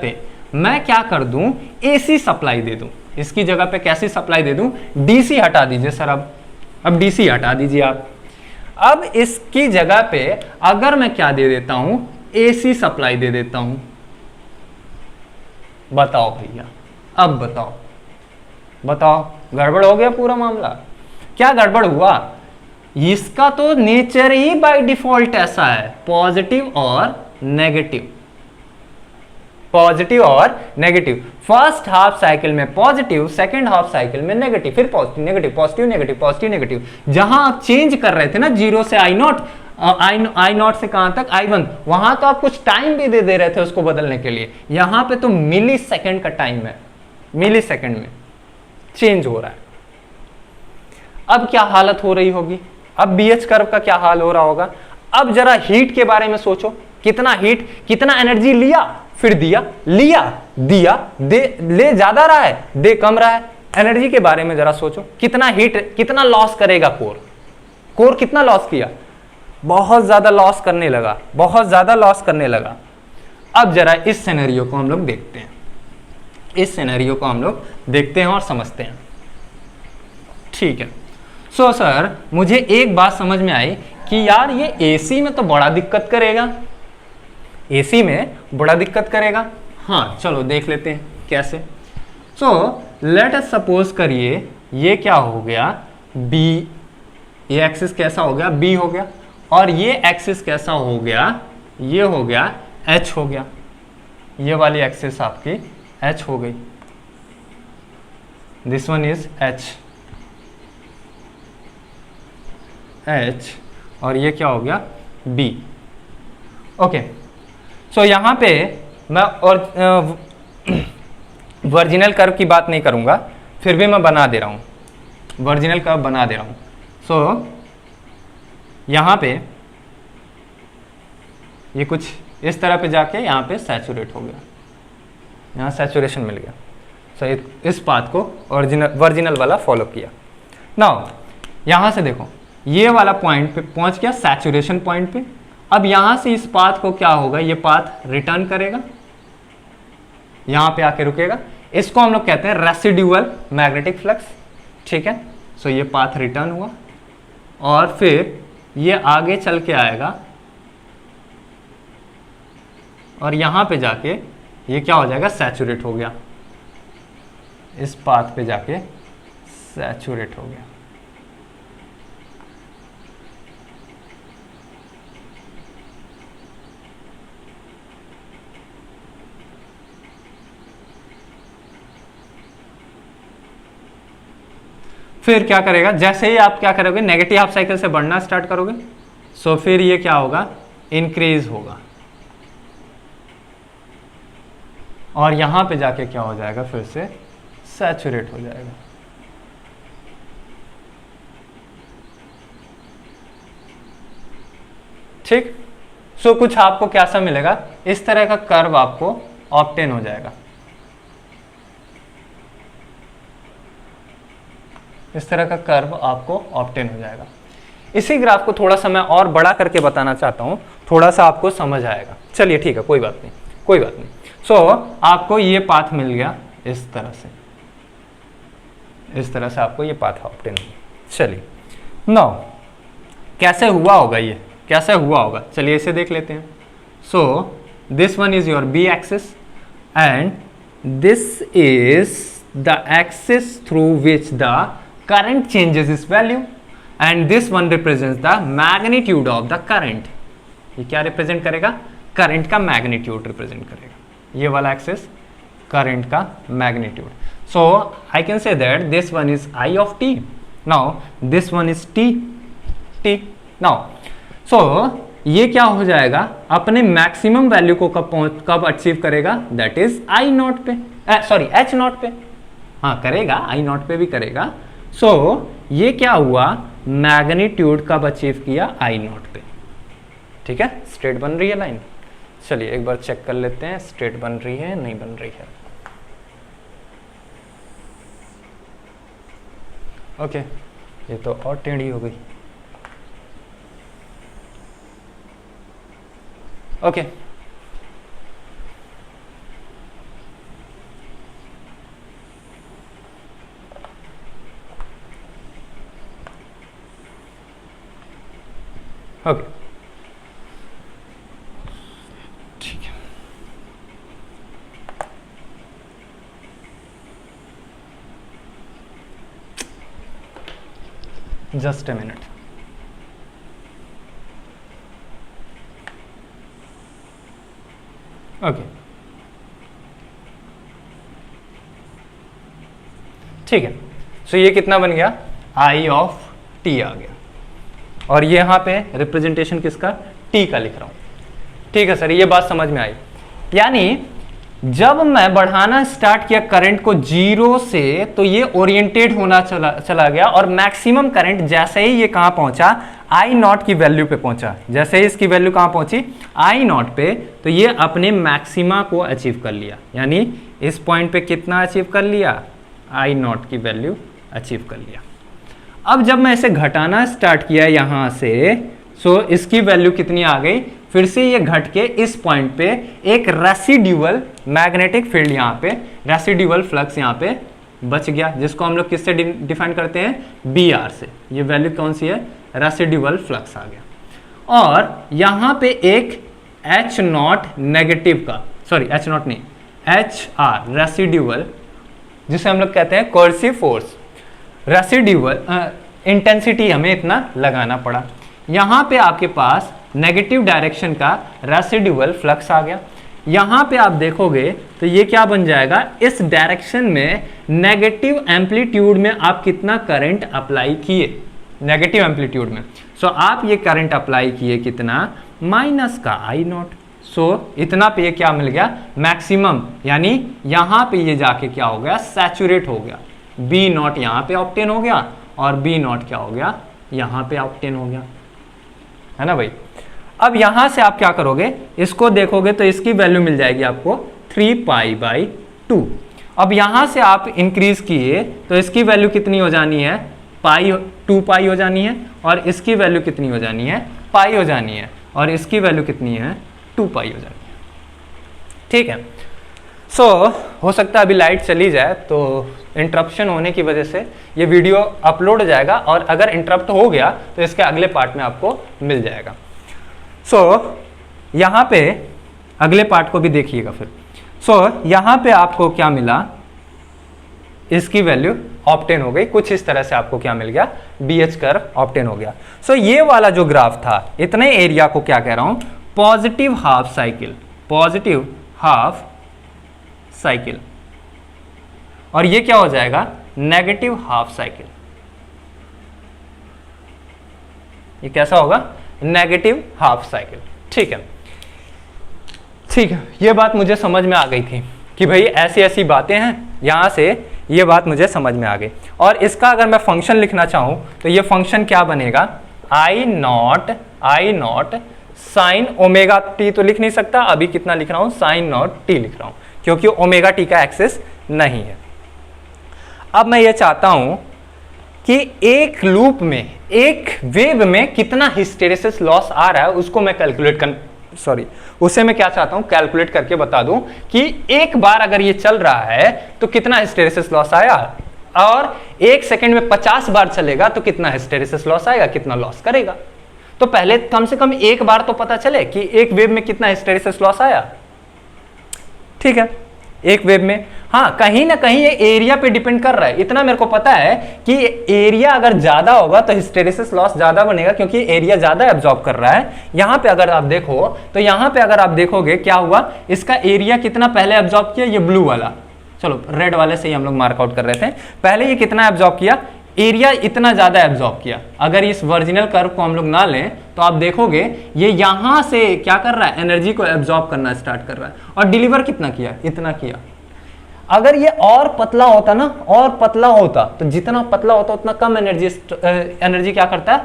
पे मैं क्या कर दूं? एसी सप्लाई दे दूं। इसकी जगह पे कैसी सप्लाई दे दूं? डीसी हटा दीजिए सर, अब डीसी हटा दीजिए आप। अब इसकी जगह पे अगर मैं क्या दे देता हूं? एसी सप्लाई दे देता हूं। बताओ भैया, अब बताओ गड़बड़ हो गया पूरा मामला। क्या गड़बड़ हुआ? इसका तो नेचर ही बाय डिफॉल्ट ऐसा है, पॉजिटिव और नेगेटिव, फर्स्ट हाफ साइकिल में पॉजिटिव, सेकंड हाफ साइकिल में नेगेटिव, फिर positive negative, positive negative, positive negative. जहां आप चेंज कर रहे थे ना 0 से आई नॉट से कहां तक? I1, वहां तो आप कुछ टाइम भी दे रहे थे उसको बदलने के लिए। यहां पे तो मिली सेकेंड का टाइम है, मिली सेकेंड में चेंज हो रहा है। अब क्या हालत हो रही होगी? अब BH कर्व का क्या हाल हो रहा होगा? अब जरा हीट के बारे में सोचो, कितना हीट, कितना एनर्जी लिया फिर दिया, लिया दिया, ले ज्यादा रहा है दे कम रहा है। एनर्जी के बारे में जरा सोचो, कितना हीट, कितना लॉस करेगा कोर कितना लॉस किया, बहुत ज्यादा लॉस करने लगा, बहुत ज्यादा लॉस करने लगा। अब जरा इस सिनेरियो को हम लोग देखते हैं, इस सिनेरियो को हम लोग देखते हैं और समझते हैं। ठीक है, सो सर मुझे एक बात समझ में आई कि यार ये एसी में तो बड़ा दिक्कत करेगा, एसी में बड़ा दिक्कत करेगा। हाँ चलो देख लेते हैं कैसे। सो लेट अस सपोज करिए ये क्या हो गया बी, ये एक्सिस कैसा हो गया बी हो गया, और ये एक्सिस कैसा हो गया, ये हो गया एच हो गया, ये वाली एक्सिस आपकी एच हो गई, this one is H, H, और ये क्या हो गया बी। ओके, सो यहां पे मैं और वर्जिनल कर्व की बात नहीं करूंगा, फिर भी मैं बना दे रहा हूं, वर्जिनल कर्व बना दे रहा हूं। सो यहां पे ये कुछ इस तरह पे जाके यहाँ पे सैचुरेट हो गया, यहाँ सैचुरेशन मिल गया। सो इस पाथ को वर्जिनल वाला फॉलो किया। नाउ यहाँ से देखो ये वाला पॉइंट पे पहुंच गया सैचुरेशन पॉइंट पे। अब यहाँ से इस पाथ को क्या होगा, ये पाथ रिटर्न करेगा, यहाँ पे आके रुकेगा, इसको हम लोग कहते हैं रेसिड्यूअल मैग्नेटिक फ्लक्स। ठीक है, सो ये पाथ रिटर्न हुआ और फिर ये आगे चल के आएगा और यहाँ पे जाके ये क्या हो जाएगा सैचुरेट हो गया, इस पाथ पे जाके सैचुरेट हो गया। फिर क्या करेगा, जैसे ही आप क्या करोगे नेगेटिव हाफ साइकिल से बढ़ना स्टार्ट करोगे, सो फिर ये क्या होगा इंक्रीज होगा और यहां पे जाके क्या हो जाएगा फिर से सैचुरेट हो जाएगा। ठीक, सो कुछ आपको कैसा मिलेगा, इस तरह का कर्व आपको ऑब्टेन हो जाएगा, इस तरह का कर्व आपको ऑब्टेन हो जाएगा। इसी ग्राफ को थोड़ा सा मैं और बड़ा करके बताना चाहता हूं, थोड़ा सा आपको समझ आएगा। चलिए ठीक है, कोई बात नहीं, कोई बात नहीं। सो आपको ये पाथ मिल गया इस तरह से, इस तरह से आपको ये पाथ ऑब्टेन हो गया। चलिए नाउ कैसे हुआ होगा, ये कैसे हुआ होगा, चलिए इसे देख लेते हैं। So this one is your B axis and this is the axis through which the current changes its value and this one represents the magnitude of the current। ये क्या रिप्रेजेंट करेगा, करंट का मैग्नीट्यूड रिप्रेजेंट करेगा, ये वाला axis current का magnitude. So I can say that this one is I of T, now this one is T, T. Now so ये क्या हो जाएगा, अपने मैक्सिमम वैल्यू को कब अचीव करेगा, दैट इज आई नॉट पे, सॉरी एच नॉट पे, हाँ करेगा, आई नॉट पे भी करेगा। सो ये क्या हुआ, मैग्नीट्यूड कब अचीव किया, आई नॉट पे। ठीक है, स्ट्रेट बन रही है लाइन। चलिए एक बार चेक कर लेते हैं स्ट्रेट बन रही है नहीं बन रही है। ओके, ये तो और टेढ़ी हो गई। ओके ओके, ठीक है। Just a minute. ओके ठीक है, सो ये कितना बन गया, आई ऑफ टी आ गया, और ये यहाँ पे रिप्रेजेंटेशन किसका, टी का लिख रहा हूं। ठीक है सर, ये बात समझ में आई। यानी जब मैं बढ़ाना स्टार्ट किया करंट को जीरो से, तो ये ओरिएंटेड होना चला गया और मैक्सिमम करंट जैसे ही ये कहां पहुंचा, आई नॉट की वैल्यू पे पहुंचा, जैसे ही इसकी वैल्यू कहां पहुंची आई नॉट पे, तो ये अपने मैक्सिमा को अचीव कर लिया, यानी इस पॉइंट पे कितना अचीव कर लिया, आई नॉट की वैल्यू अचीव कर लिया। अब जब मैं इसे घटाना स्टार्ट किया यहां से, सो इसकी वैल्यू कितनी आ गई, फिर से ये घट के इस पॉइंट पे एक रेसिड्यूअल मैग्नेटिक फील्ड, यहाँ पे रेसिड्यूअल फ्लक्स यहाँ पे बच गया, जिसको हम लोग किससे डिफाइन करते हैं, बी आर से। ये वैल्यू कौन सी है, रेसिड्यूअल फ्लक्स आ गया। और यहाँ पे एक एच नॉट नेगेटिव का, सॉरी एच नॉट नहीं, एच आर रेसिड्यूअल, जिसे हम लोग कहते हैं कोर्सिव फोर्स, रेसिड्यूअल इंटेंसिटी हमें इतना लगाना पड़ा। यहाँ पे आपके पास नेगेटिव डायरेक्शन का रेसिड्यूअल फ्लक्स आ गया। यहाँ पे आप देखोगे तो ये क्या बन जाएगा, इस डायरेक्शन में नेगेटिव एम्पलीट्यूड में आप कितना करंट अप्लाई किए, नेगेटिव एम्पलीट्यूड में, सो आप ये करंट अप्लाई किए कितना, माइनस का आई नॉट। सो इतना पे ये क्या मिल गया, मैक्सिमम, यानी यहाँ पे ये जाके क्या हो गया, सैचुरेट हो गया, बी नॉट यहाँ पे ऑब्टेन हो गया और बी नॉट क्या हो गया, यहाँ पे ऑब्टेन हो गया, है ना भाई। अब यहां से आप क्या करोगे, इसको देखोगे तो इसकी वैल्यू मिल जाएगी आपको 3π/2। अब यहां से आप इंक्रीज किए तो इसकी वैल्यू कितनी हो जानी है, 2π हो जानी है, और इसकी वैल्यू कितनी हो जानी है, पाई हो जानी है, और इसकी वैल्यू कितनी है, 2π हो जानी है। ठीक है, सो हो सकता है अभी लाइट चली जाए तो इंटरप्शन होने की वजह से ये वीडियो अपलोड हो जाएगा, और अगर इंटरप्ट हो गया तो इसके अगले पार्ट में आपको मिल जाएगा। यहाँ पे अगले पार्ट को भी देखिएगा फिर। यहाँ पे आपको क्या मिला, इसकी वैल्यू ऑब्टेन हो गई, कुछ इस तरह से आपको क्या मिल गया, BH कर्व ऑब्टेन हो गया। ये वाला जो ग्राफ था, इतने एरिया को क्या कह रहा हूं, positive half cycle, positive half cycle, और ये क्या हो जाएगा, नेगेटिव हाफ साइकिल। ये कैसा होगा, नेगेटिव हाफ साइकिल। ठीक है, ठीक है, ये बात मुझे समझ में आ गई थी कि भाई ऐसी ऐसी बातें हैं, यहां से ये बात मुझे समझ में आ गई। और इसका अगर मैं फंक्शन लिखना चाहूं तो ये फंक्शन क्या बनेगा, आई नॉट साइन ओमेगा टी, तो लिख नहीं सकता, अभी कितना लिख रहा हूं, साइन नॉट टी लिख रहा हूं, क्योंकि ओमेगा टी का एक्सेस नहीं है। अब मैं ये चाहता हूं कि एक लूप में, एक वेव में कितना हिस्टेरेसिस लॉस आ रहा है, उसको मैं उसे मैं क्या चाहता हूं, कैलकुलेट करके बता दूं कि एक बार अगर ये चल रहा है तो कितना हिस्टेरेसिस लॉस आया, और एक सेकंड में 50 बार चलेगा तो कितना हिस्टेरेसिस लॉस आएगा, कितना लॉस करेगा। तो पहले कम से कम एक बार तो पता चले कि एक वेव में कितना हिस्टेरेसिस लॉस आया। ठीक है, एक वेव में, हाँ, कहीं ना कहीं ये एरिया पे डिपेंड कर रहा है। इतना मेरे को पता है कि एरिया अगर ज्यादा होगा तो हिस्टेरेसिस लॉस ज्यादा बनेगा, क्योंकि एरिया ज्यादा एब्जॉर्ब कर रहा है। यहां पे अगर आप देखो तो यहां पे अगर आप देखोगे क्या हुआ, इसका एरिया कितना पहले एब्जॉर्ब किया, ये ब्लू वाला, चलो रेड वाले से ही हम लोग मार्कआउट कर रहे थे, पहले ये कितना एब्जॉर्ब किया, एरिया इतना ज्यादा एब्जॉर्ब किया। अगर इस वर्जिनल कर्व को हम लोग ना लें तो आप देखोगे ये यहां से क्या कर रहा है, एनर्जी को एब्जॉर्ब करना स्टार्ट कर रहा है, और डिलीवर कितना किया, इतना किया। अगर ये और पतला होता ना, और पतला होता, तो जितना पतला होता उतना कम एनर्जी क्या करता है,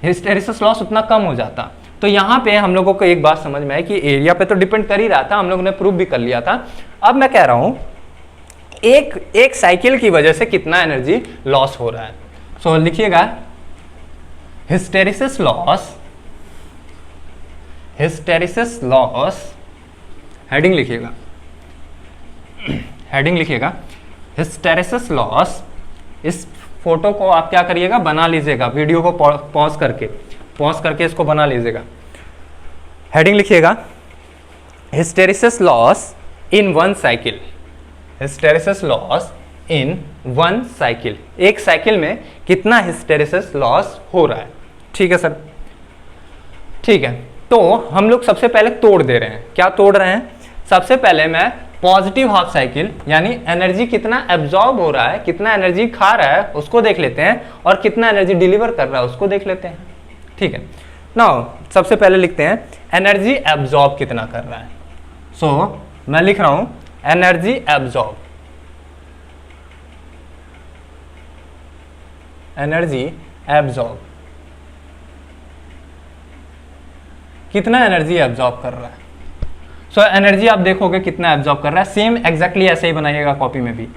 हिस्टेरेसिस लॉस उतना कम हो जाता। तो यहाँ पे हम लोगों को एक बात समझ में आई कि एरिया पे तो डिपेंड कर ही रहा था, हम लोगों ने प्रूव भी कर लिया था। अब मैं कह रहा हूं एक साइकिल की वजह से कितना एनर्जी लॉस हो रहा है। सो लिखिएगा, हिस्टेरेसिस लॉस, हेडिंग लिखिएगा, हिस्टेरेसिस लॉस। इस फोटो को आप क्या करिएगा, बना लीजिएगा, वीडियो को पॉज करके इसको बना लीजिएगा। हेडिंग लिखिएगा, hysteresis loss in one cycle, hysteresis loss in one cycle, एक साइकिल में कितना हिस्टेरेसिस लॉस हो रहा है। ठीक है सर, ठीक है। तो हम लोग सबसे पहले तोड़ दे रहे हैं, क्या तोड़ रहे हैं, सबसे पहले मैं पॉजिटिव हाफ साइकिल, यानी एनर्जी कितना एब्जॉर्ब हो रहा है, कितना एनर्जी खा रहा है उसको देख लेते हैं, और कितना एनर्जी डिलीवर कर रहा है उसको देख लेते हैं। ठीक है, नाउ सबसे पहले लिखते हैं एनर्जी एब्जॉर्ब कितना कर रहा है। सो मैं लिख रहा हूं एनर्जी एब्जॉर्ब, कितना एनर्जी एब्जॉर्ब कर रहा है। सो एनर्जी आप देखोगे कितना एब्जॉर्ब कर रहा है, सेम एग्जैक्टली ऐसे ही बनाइएगा कॉपी में भी।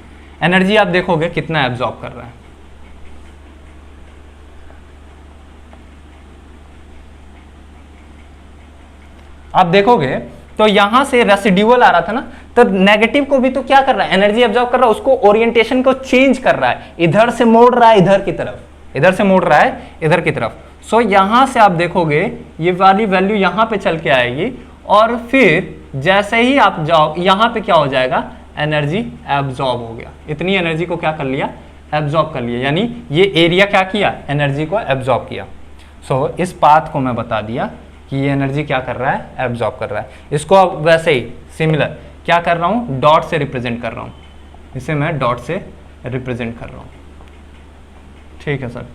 एनर्जी आप देखोगे कितना एब्जॉर्ब कर रहा है। आप देखोगे तो यहां से रेसिड्यूअल आ रहा था ना, तो नेगेटिव को भी तो क्या कर रहा है, एनर्जी एब्जॉर्ब कर रहा है, उसको ओरिएंटेशन को चेंज कर रहा है, इधर से मोड़ रहा है इधर की तरफ, इधर से मोड़ रहा है इधर की तरफ। सो यहां से आप देखोगे ये वाली वैल्यू यहां पे चल के आएगी, और फिर जैसे ही आप जाओ यहां पे क्या हो जाएगा, एनर्जी एब्जॉर्ब हो गया। इतनी एनर्जी को क्या कर लिया, एब्जॉर्ब कर लिया, यानी ये एरिया क्या किया, एनर्जी को एब्जॉर्ब किया। सो इस पाथ को मैं बता दिया कि ये एनर्जी क्या कर रहा है, एब्जॉर्ब कर रहा है। इसको अब वैसे ही सिमिलर क्या कर रहा हूं, डॉट से रिप्रेजेंट कर रहा हूं, इसे मैं डॉट से रिप्रेजेंट कर रहा हूं। ठीक है सर,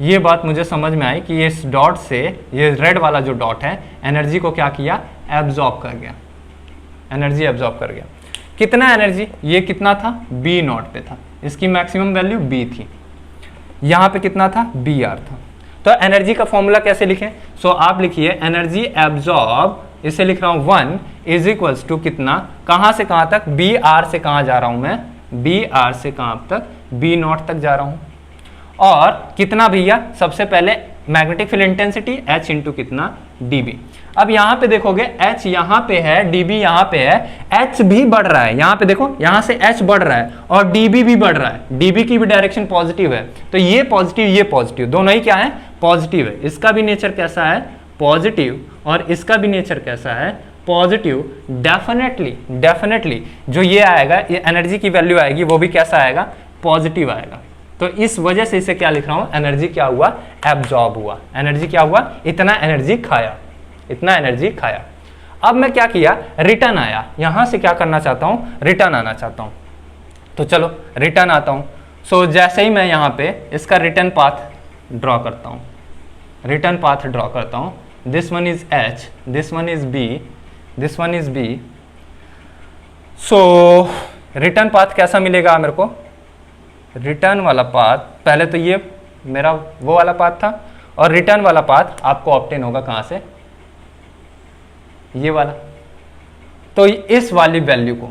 ये बात मुझे समझ में आई कि इस डॉट से, ये रेड वाला जो डॉट है, एनर्जी को क्या किया, एब्जॉर्ब कर गया, एनर्जी एब्जॉर्ब कर गया। कितना एनर्जी, ये कितना था, बी नॉट पे था, इसकी मैक्सिमम वैल्यू बी थी, यहां पे कितना था, बी आर था। तो एनर्जी का फॉर्मूला कैसे लिखें, सो आप लिखिए एनर्जी एब्जॉर्ब, इसे लिख रहा हूं 1 इज इक्वल्स टू कितना, कहां से कहां तक, बी आर से कहां जा रहा हूं मैं, बी आर से कहां तक, बी नॉट तक जा रहा हूं। और कितना भैया, सबसे पहले magnetic field intensity H into कितना, dB। अब यहां पे देखोगे H यहां पे है, dB यहां पे है, H भी बढ़ रहा है, यहां पे देखो यहां से H बढ़ रहा है और dB भी बढ़ रहा है, dB की भी डायरेक्शन पॉजिटिव है। तो ये पॉजिटिव दोनों ही क्या है, पॉजिटिव है। इसका भी नेचर कैसा है, पॉजिटिव, और इसका भी नेचर कैसा है, पॉजिटिव। डेफिनेटली जो ये आएगा, ये एनर्जी की वैल्यू आएगी, वो भी कैसा आएगा, पॉजिटिव आएगा। तो इस वजह से इसे क्या लिख रहा हूं, एनर्जी क्या हुआ, एब्जॉर्ब हुआ। एनर्जी क्या हुआ, इतना एनर्जी खाया, इतना एनर्जी खाया। अब मैं क्या किया, रिटर्न आया, यहां से क्या करना चाहता हूं, रिटर्न आना चाहता हूं। तो चलो रिटर्न आता हूं। सो जैसे ही मैं यहां पे इसका रिटर्न पाथ ड्रॉ करता हूं, रिटर्न पाथ ड्रॉ करता हूं, this one is H, this one is B, this one is B। So return path कैसा मिलेगा मेरे को, रिटर्न वाला पाथ, पहले तो ये मेरा वो वाला पाथ था, और रिटर्न वाला पाथ आपको ऑब्टेन होगा कहां से, ये वाला। तो इस वाली वैल्यू को,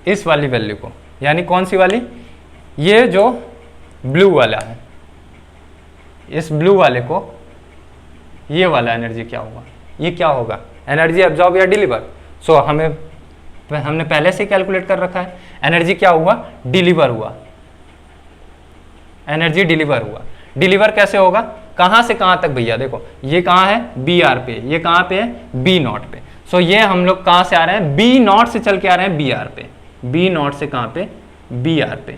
इस वाली वैल्यू को, यानी कौन सी वाली, ये जो ब्लू वाला है, इस ब्लू वाले को, ये वाला एनर्जी क्या होगा, ये क्या होगा, एनर्जी एब्जॉर्ब या डिलीवर। सो हमने पहले से कैलकुलेट कर रखा है, एनर्जी क्या हुआ, डिलीवर हुआ, एनर्जी डिलीवर हुआ। डिलीवर कैसे होगा, कहां से कहां तक भैया, देखो ये कहां है, बी आर पे, ये कहां पे है, बी नॉट पे। सो ये हम लोग कहां से आ रहे हैं, बी नॉट से चल के आ रहे हैं बी आर पे, बी नॉट से कहां पे, बी आर पे।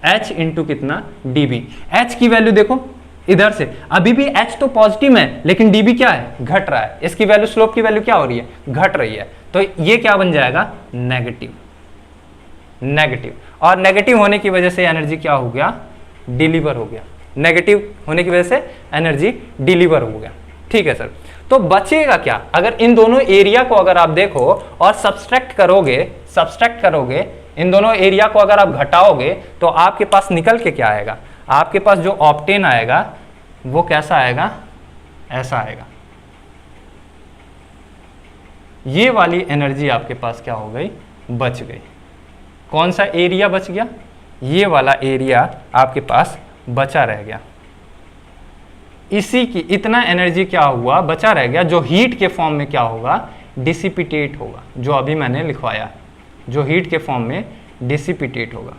H इंटू कितना, dB। H की वैल्यू देखो इधर से, अभी भी H तो पॉजिटिव है, लेकिन dB क्या है, घट रहा है, इसकी वैल्यू, स्लोप की वैल्यू क्या हो रही है, घट रही है। तो ये क्या बन जाएगा, नेगेटिव, नेगेटिव। और नेगेटिव होने की वजह से एनर्जी क्या हो गया, डिलीवर हो गया, नेगेटिव होने की वजह से एनर्जी डिलीवर हो गया। ठीक है सर, तो बचेगा क्या, अगर इन दोनों एरिया को अगर आप देखो और सब्सट्रैक्ट करोगे, इन दोनों एरिया को अगर आप घटाओगे, तो आपके पास निकल के क्या आएगा, आपके पास जो ऑब्टेन आएगा वो कैसा आएगा, ऐसा आएगा। ये वाली एनर्जी आपके पास क्या हो गई, बच गई। कौन सा एरिया बच गया, ये वाला एरिया आपके पास बचा रह गया। इसी की इतना एनर्जी क्या हुआ, बचा रह गया, जो हीट के फॉर्म में क्या होगा, डिसिपिटेट होगा, जो अभी मैंने लिखवाया, जो हीट के फॉर्म में डिसिपिटेट होगा,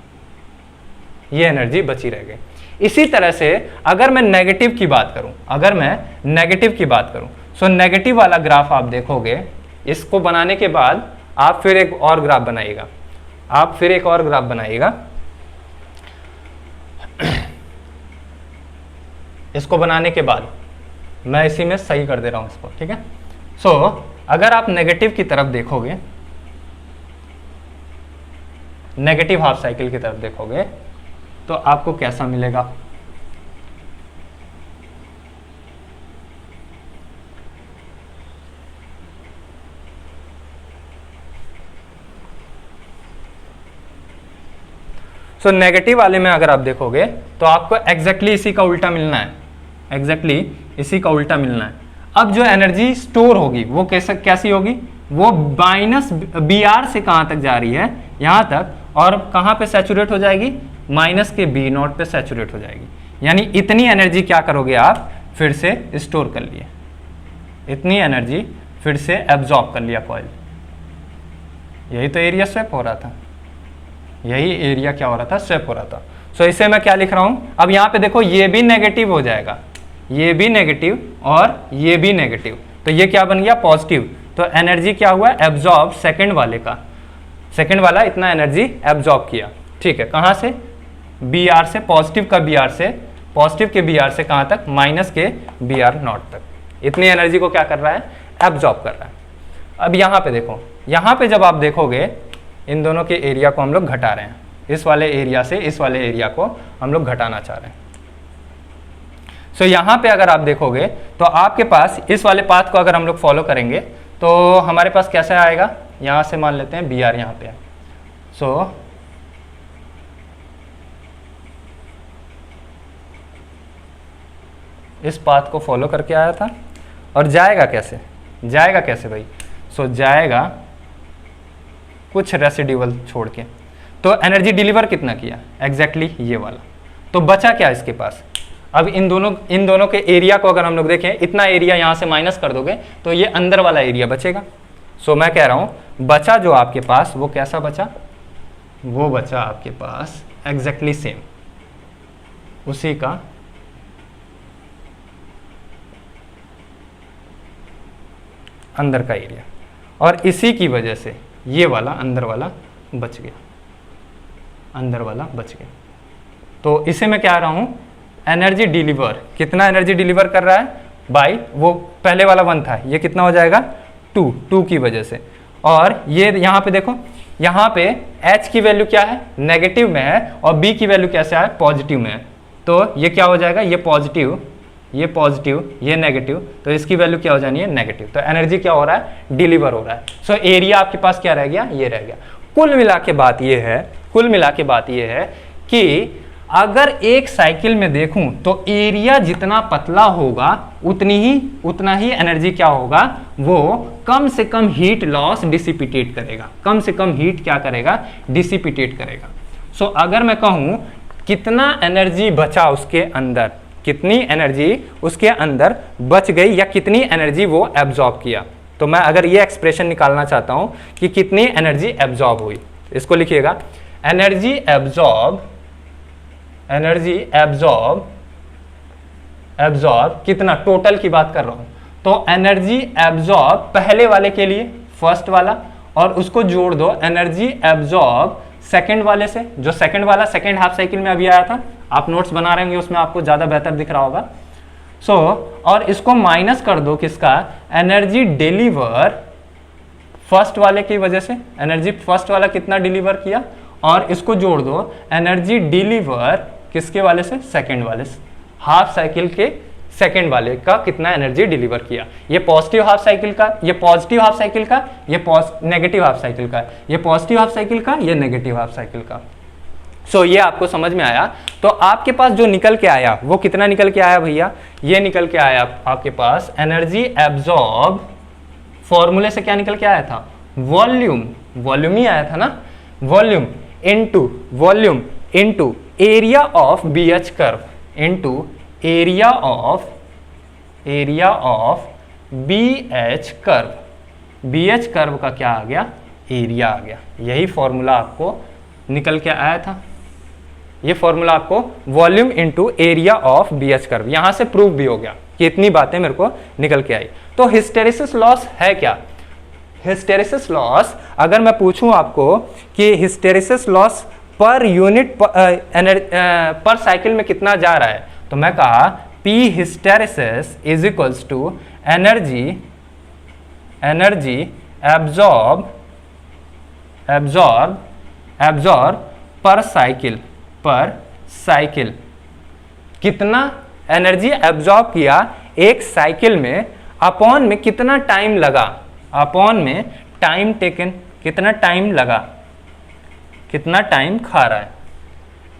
ये एनर्जी बची रह गई। इसी तरह से अगर मैं नेगेटिव की बात करूं, सो नेगेटिव वाला ग्राफ आप देखोगे, इसको बनाने के बाद आप फिर एक और ग्राफ बनाइएगा, इसको बनाने के बाद मैं इसी में सही कर दे रहा हूं इसको, ठीक है। सो अगर आप नेगेटिव की तरफ देखोगे, नेगेटिव हाफ साइकिल की तरफ देखोगे, तो आपको कैसा मिलेगा, सो नेगेटिव वाले में अगर आप देखोगे तो आपको एग्जैक्टली इसी का उल्टा मिलना है, अब जो एनर्जी स्टोर होगी वो कैसी होगी, वो माइनस BR से कहाँ तक जा रही है, यहाँ तक, और कहाँ पे सैचुरेट हो जाएगी, माइनस के B0 पे सैचुरेट हो जाएगी। यानी इतनी एनर्जी क्या करोगे आप, फिर से स्टोर कर लिए, इतनी एनर्जी फिर से एब्जॉर्ब कर लिया कॉइल। यही तो एरिया स्वैप हो रहा था, यही एरिया क्या हो रहा था, स्वैप हो रहा था। सो इसे मैं क्या लिख रहा हूं, अब यहां पे देखो ये भी नेगेटिव हो जाएगा, ये भी नेगेटिव और ये भी नेगेटिव, तो ये क्या बन गया, पॉजिटिव। तो एनर्जी क्या हुआ, एब्जॉर्ब सेकंड वाले का, सेकंड वाला इतना एनर्जी एब्जॉर्ब किया, ठीक है। कहां से, BR से, पॉजिटिव का BR से, पॉजिटिव के BR से कहां तक, माइनस के BR0 तक, इतनी एनर्जी को क्या कर रहा है, एब्जॉर्ब कर रहा है। अब यहां पे देखो, यहां पे जब आप देखोगे इन दोनों के एरिया को हम लोग घटा रहे हैं, इस वाले एरिया से इस वाले एरिया को हम लोग घटाना चाह रहे हैं। सो यहां पे अगर आप देखोगे तो आपके पास इस वाले पाथ को अगर हम लोग फॉलो करेंगे तो हमारे पास कैसा आएगा, यहां से मान लेते हैं BR यहां पे है। सो इस पाथ को फॉलो करके आया था, और जाएगा कैसे, जाएगा कैसे भाई, सो जाएगा कुछ रेसिड्यूअल छोड़ के। तो एनर्जी डिलीवर कितना किया, एग्जैक्टली ये वाला। तो बचा क्या इसके पास, अब इन दोनों के एरिया को अगर हम लोग देखें, इतना एरिया यहां से माइनस कर दोगे तो ये अंदर वाला एरिया बचेगा। सो मैं कह रहा हूं बचा जो आपके पास वो कैसा बचा, वो बचा आपके पास एग्जैक्टली सेम, उसी का अंदर का एरिया, और इसी की वजह से ये वाला अंदर वाला बच गया, अंदर वाला बच गया। तो इसे मैं क्या रहा हूं, एनर्जी डिलीवर, कितना एनर्जी डिलीवर कर रहा है, बाई वो पहले वाला 1 था, ये कितना हो जाएगा 2 की वजह से। और ये यहां पे देखो, यहां पे H की वैल्यू क्या है, नेगेटिव में है, और B की वैल्यू कैसे है, पॉजिटिव में है। तो ये क्या हो जाएगा, ये पॉजिटिव, ये पॉजिटिव, ये नेगेटिव, तो इसकी वैल्यू क्या हो जानी है, नेगेटिव। तो एनर्जी क्या हो रहा है, डिलीवर हो रहा है। सो एरिया आपके पास क्या रह गया, ये रह गया। कुल मिला के बात ये है, कुल मिला के बात ये है कि अगर एक साइकिल में देखूं तो एरिया जितना पतला होगा उतना ही एनर्जी क्या होगा, वो कम से कम हीट लॉस डिसिपिटेट करेगा, कम से कम हीट क्या करेगा, डिसिपिटेट करेगा। सो अगर मैं कहूं कितना एनर्जी बचा उसके अंदर, कितनी एनर्जी उसके अंदर बच गई, या कितनी एनर्जी वो एब्जॉर्ब किया, तो मैं अगर ये एक्सप्रेशन निकालना चाहता हूं कि कितनी एनर्जी एब्जॉर्ब हुई, इसको लिखिएगा, energy absorb, energy absorb, absorb कितना, टोटल की बात कर रहा हूं। तो एनर्जी एब्जॉर्ब पहले वाले के लिए, फर्स्ट वाला, और उसको जोड़ दो एनर्जी एब्जॉर्ब सेकंड वाले से, जो सेकंड वाला सेकंड हाफ साइकिल में अभी आया था, आप नोट्स बना रहे होंगे उसमें आपको ज्यादा बेहतर दिख रहा होगा। सो और इसको माइनस कर दो किसका, एनर्जी डिलीवर फर्स्ट वाले की वजह से, एनर्जी फर्स्ट वाला कितना डिलीवर किया, और इसको जोड़ दो एनर्जी डिलीवर किसके वाले से, सेकंड वाले से, हाफ साइकिल के सेकंड वाले का कितना एनर्जी डिलीवर किया। ये पॉजिटिव हाफ साइकिल का, ये पॉजिटिव हाफ साइकिल का, ये नेगेटिव हाफ साइकिल का, ये पॉजिटिव हाफ साइकिल का, ये नेगेटिव हाफ साइकिल का। सो ये आपको समझ में आया। तो आपके पास जो निकल के आया वो कितना निकल के आया भैया, ये निकल के आया आपके पास एनर्जी एब्जॉर्ब, फॉर्मूले से क्या निकल के आया था, वॉल्यूम, वॉल्यूम ही आया था ना, volume into area of BH curve into area of BH curve. BH curve का क्या आ गया, एरिया आ गया। यही फॉर्मूला आपको निकल के आया था, ये फॉर्मूला आपको volume into area of BH curve, यहां से प्रूव भी हो गया कि इतनी बातें मेरे को निकल के आई। तो हिस्टेरेसिस लॉस है क्या, हिस्टेरेसिस लॉस अगर मैं पूछूं आपको कि hysteresis loss per unit per cycle में कितना जा रहा है, तो मैं कहा P hysteresis is equals to energy absorb per cycle, कितना एनर्जी एब्जॉर्ब किया एक साइकिल में, अपॉन में कितना टाइम लगा, अपॉन में टाइम टेकन, कितना टाइम लगा, कितना टाइम खा रहा है,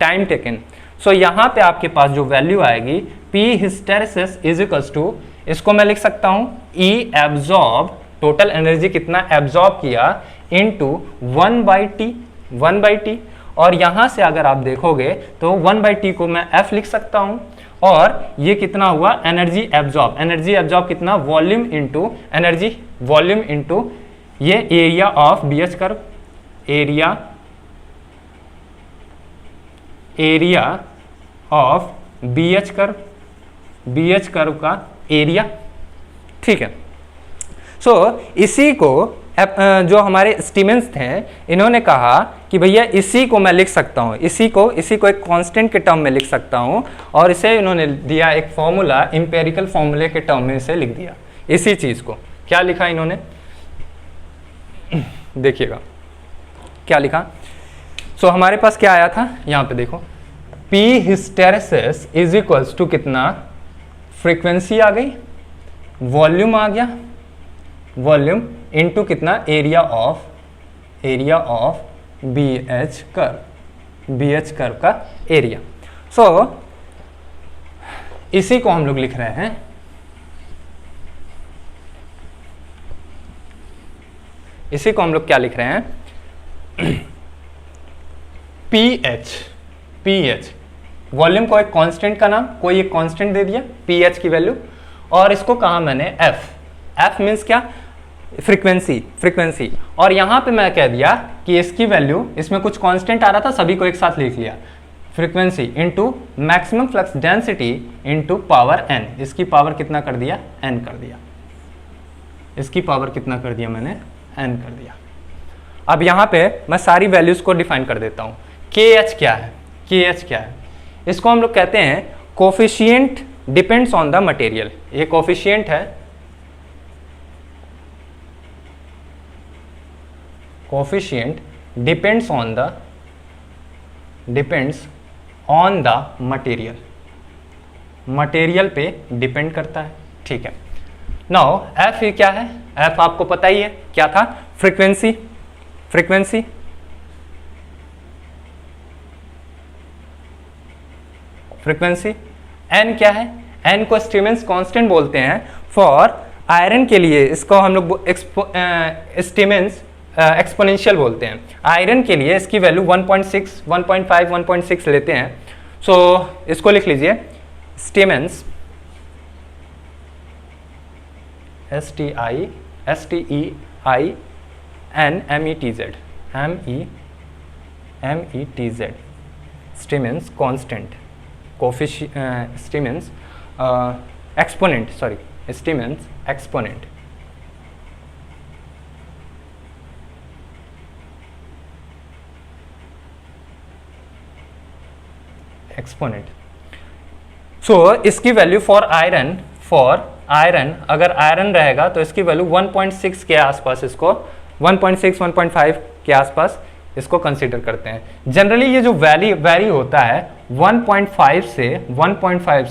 टाइम टेकन। सो यहां पे आपके पास जो वैल्यू आएगी P hysteresis is equals to इसको मैं लिख सकता हूं E एब्जॉर्ब, टोटल एनर्जी कितना एब्जॉर्ब किया, इनटू 1/T, और यहां से अगर आप देखोगे तो 1/T को मैं F लिख सकता हूं, और ये कितना हुआ एनर्जी एब्जॉर्ब कितना, volume into energy, volume into ये area of BH curve, area of BH curve का एरिया। ठीक है, सो इसी को जो हमारे स्टीमेंस थे इन्होंने कहा कि भैया इसी को मैं लिख सकता हूँ, इसी को एक कांस्टेंट के टर्म में लिख सकता हूँ, और इसे इन्होंने दिया एक फॉर्मूला, इंपेरिकल फॉर्मूले के टर्म में इसे लिख दिया। इसी चीज को क्या लिखा इन्होंने, देखिएगा क्या लिखा। सो हमारे पास क्या आया था, यहाँ पे देखो, P hysteresis is equals to कितना, फ्रीक्वेंसी आ गई, वॉल्यूम आ गया, वॉल्यूम इनटू कितना, एरिया ऑफ BH कर्व का एरिया। सो इसी को हम लोग लिख रहे हैं, इसी को हम लोग क्या लिख रहे हैं, PH, वॉल्यूम को एक कांस्टेंट का नाम, कोई एक कांस्टेंट दे दिया PH की वैल्यू, और इसको कहा मैंने F मीन्स क्या, फ्रीक्वेंसी, और यहां पे मैं कह दिया कि इसकी वैल्यू, इसमें कुछ कांस्टेंट आ रहा था, सभी को एक साथ लिख लिया, frequency into maximum flux density into power n, इसकी पावर कितना कर दिया, n कर दिया, इसकी पावर कितना कर दिया मैंने, n कर दिया। अब यहां पे मैं सारी वैल्यूज को डिफाइन कर देता हूं। KH क्या है, इसको हम लोग कहते हैं coefficient depends on the material, ये कोफिशिएंट है, coefficient depends on the material पे डिपेंड करता है। ठीक है, नाउ F ये क्या है, F आपको पता ही है क्या था, फ्रीक्वेंसी, N क्या है, N को स्टीमेंस कांस्टेंट बोलते हैं। फॉर आयरन के लिए इसको हम लोग स्टीमेंस एक्सपोनेंशियल बोलते हैं। आयरन के लिए इसकी वैल्यू 1.6, 1.5, 1.6 लेते हैं। सो इसको लिख लीजिए स्टीमेंस, STEINMETZ, स्टीमेंस कांस्टेंट, स्टीमेंस एक्सपोनेंट, स्टीमेंस एक्सपोनेंट। इसकी वैल्यू फॉर आयरन, अगर आयरन रहेगा तो इसकी वैल्यू 1.6 के आसपास, इसको 1.6, 1.5 के आसपास इसको कंसीडर करते हैं। जनरली ये जो वैरी होता है 1.5 से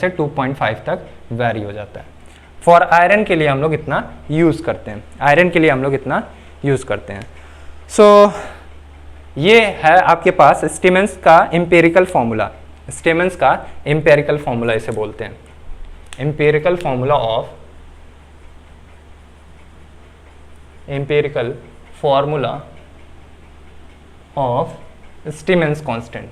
2.5 तक वैरी हो जाता है। फॉर आयरन के लिए हम लोग इतना यूज करते हैं, सो ये है आपके पास स्टीमेंस का एम्पिरिकल फॉर्मूला, इसे बोलते हैं empirical formula of Steinmetz constant,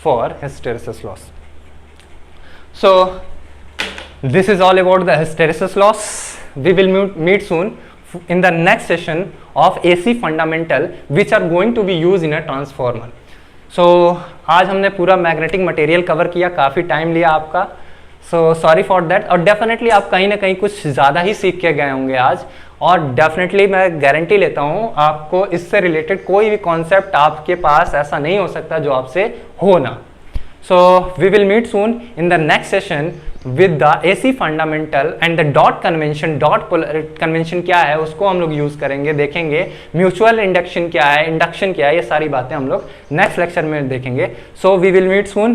for hysteresis loss. So this is all about the hysteresis loss. We will meet soon in the next session of AC fundamental which are going to be used in a transformer. So आज हमने पूरा magnetic material cover किया, काफ़ी time लिया आपका, so sorry for that. और definitely आप कहीं ना कहीं कुछ ज़्यादा ही सीख के गए होंगे आज, और डेफिनेटली मैं गारंटी लेता हूँ आपको इससे रिलेटेड कोई भी कॉन्सेप्ट आपके पास ऐसा नहीं हो सकता जो आपसे हो ना। So we will meet soon in the next session with the AC fundamental and the dot convention क्या है उसको हम लोग यूज करेंगे, देखेंगे म्यूचुअल इंडक्शन क्या है, इंडक्शन क्या है, ये सारी बातें हम लोग नेक्स्ट लेक्चर में देखेंगे। So we will meet soon,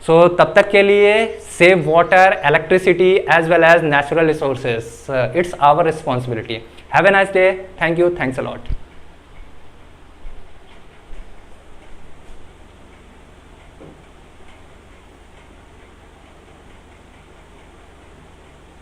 so तब तक के लिए save water, electricity as well as natural resources. It's our responsibility. Have a nice day. Thank you. Thanks a lot.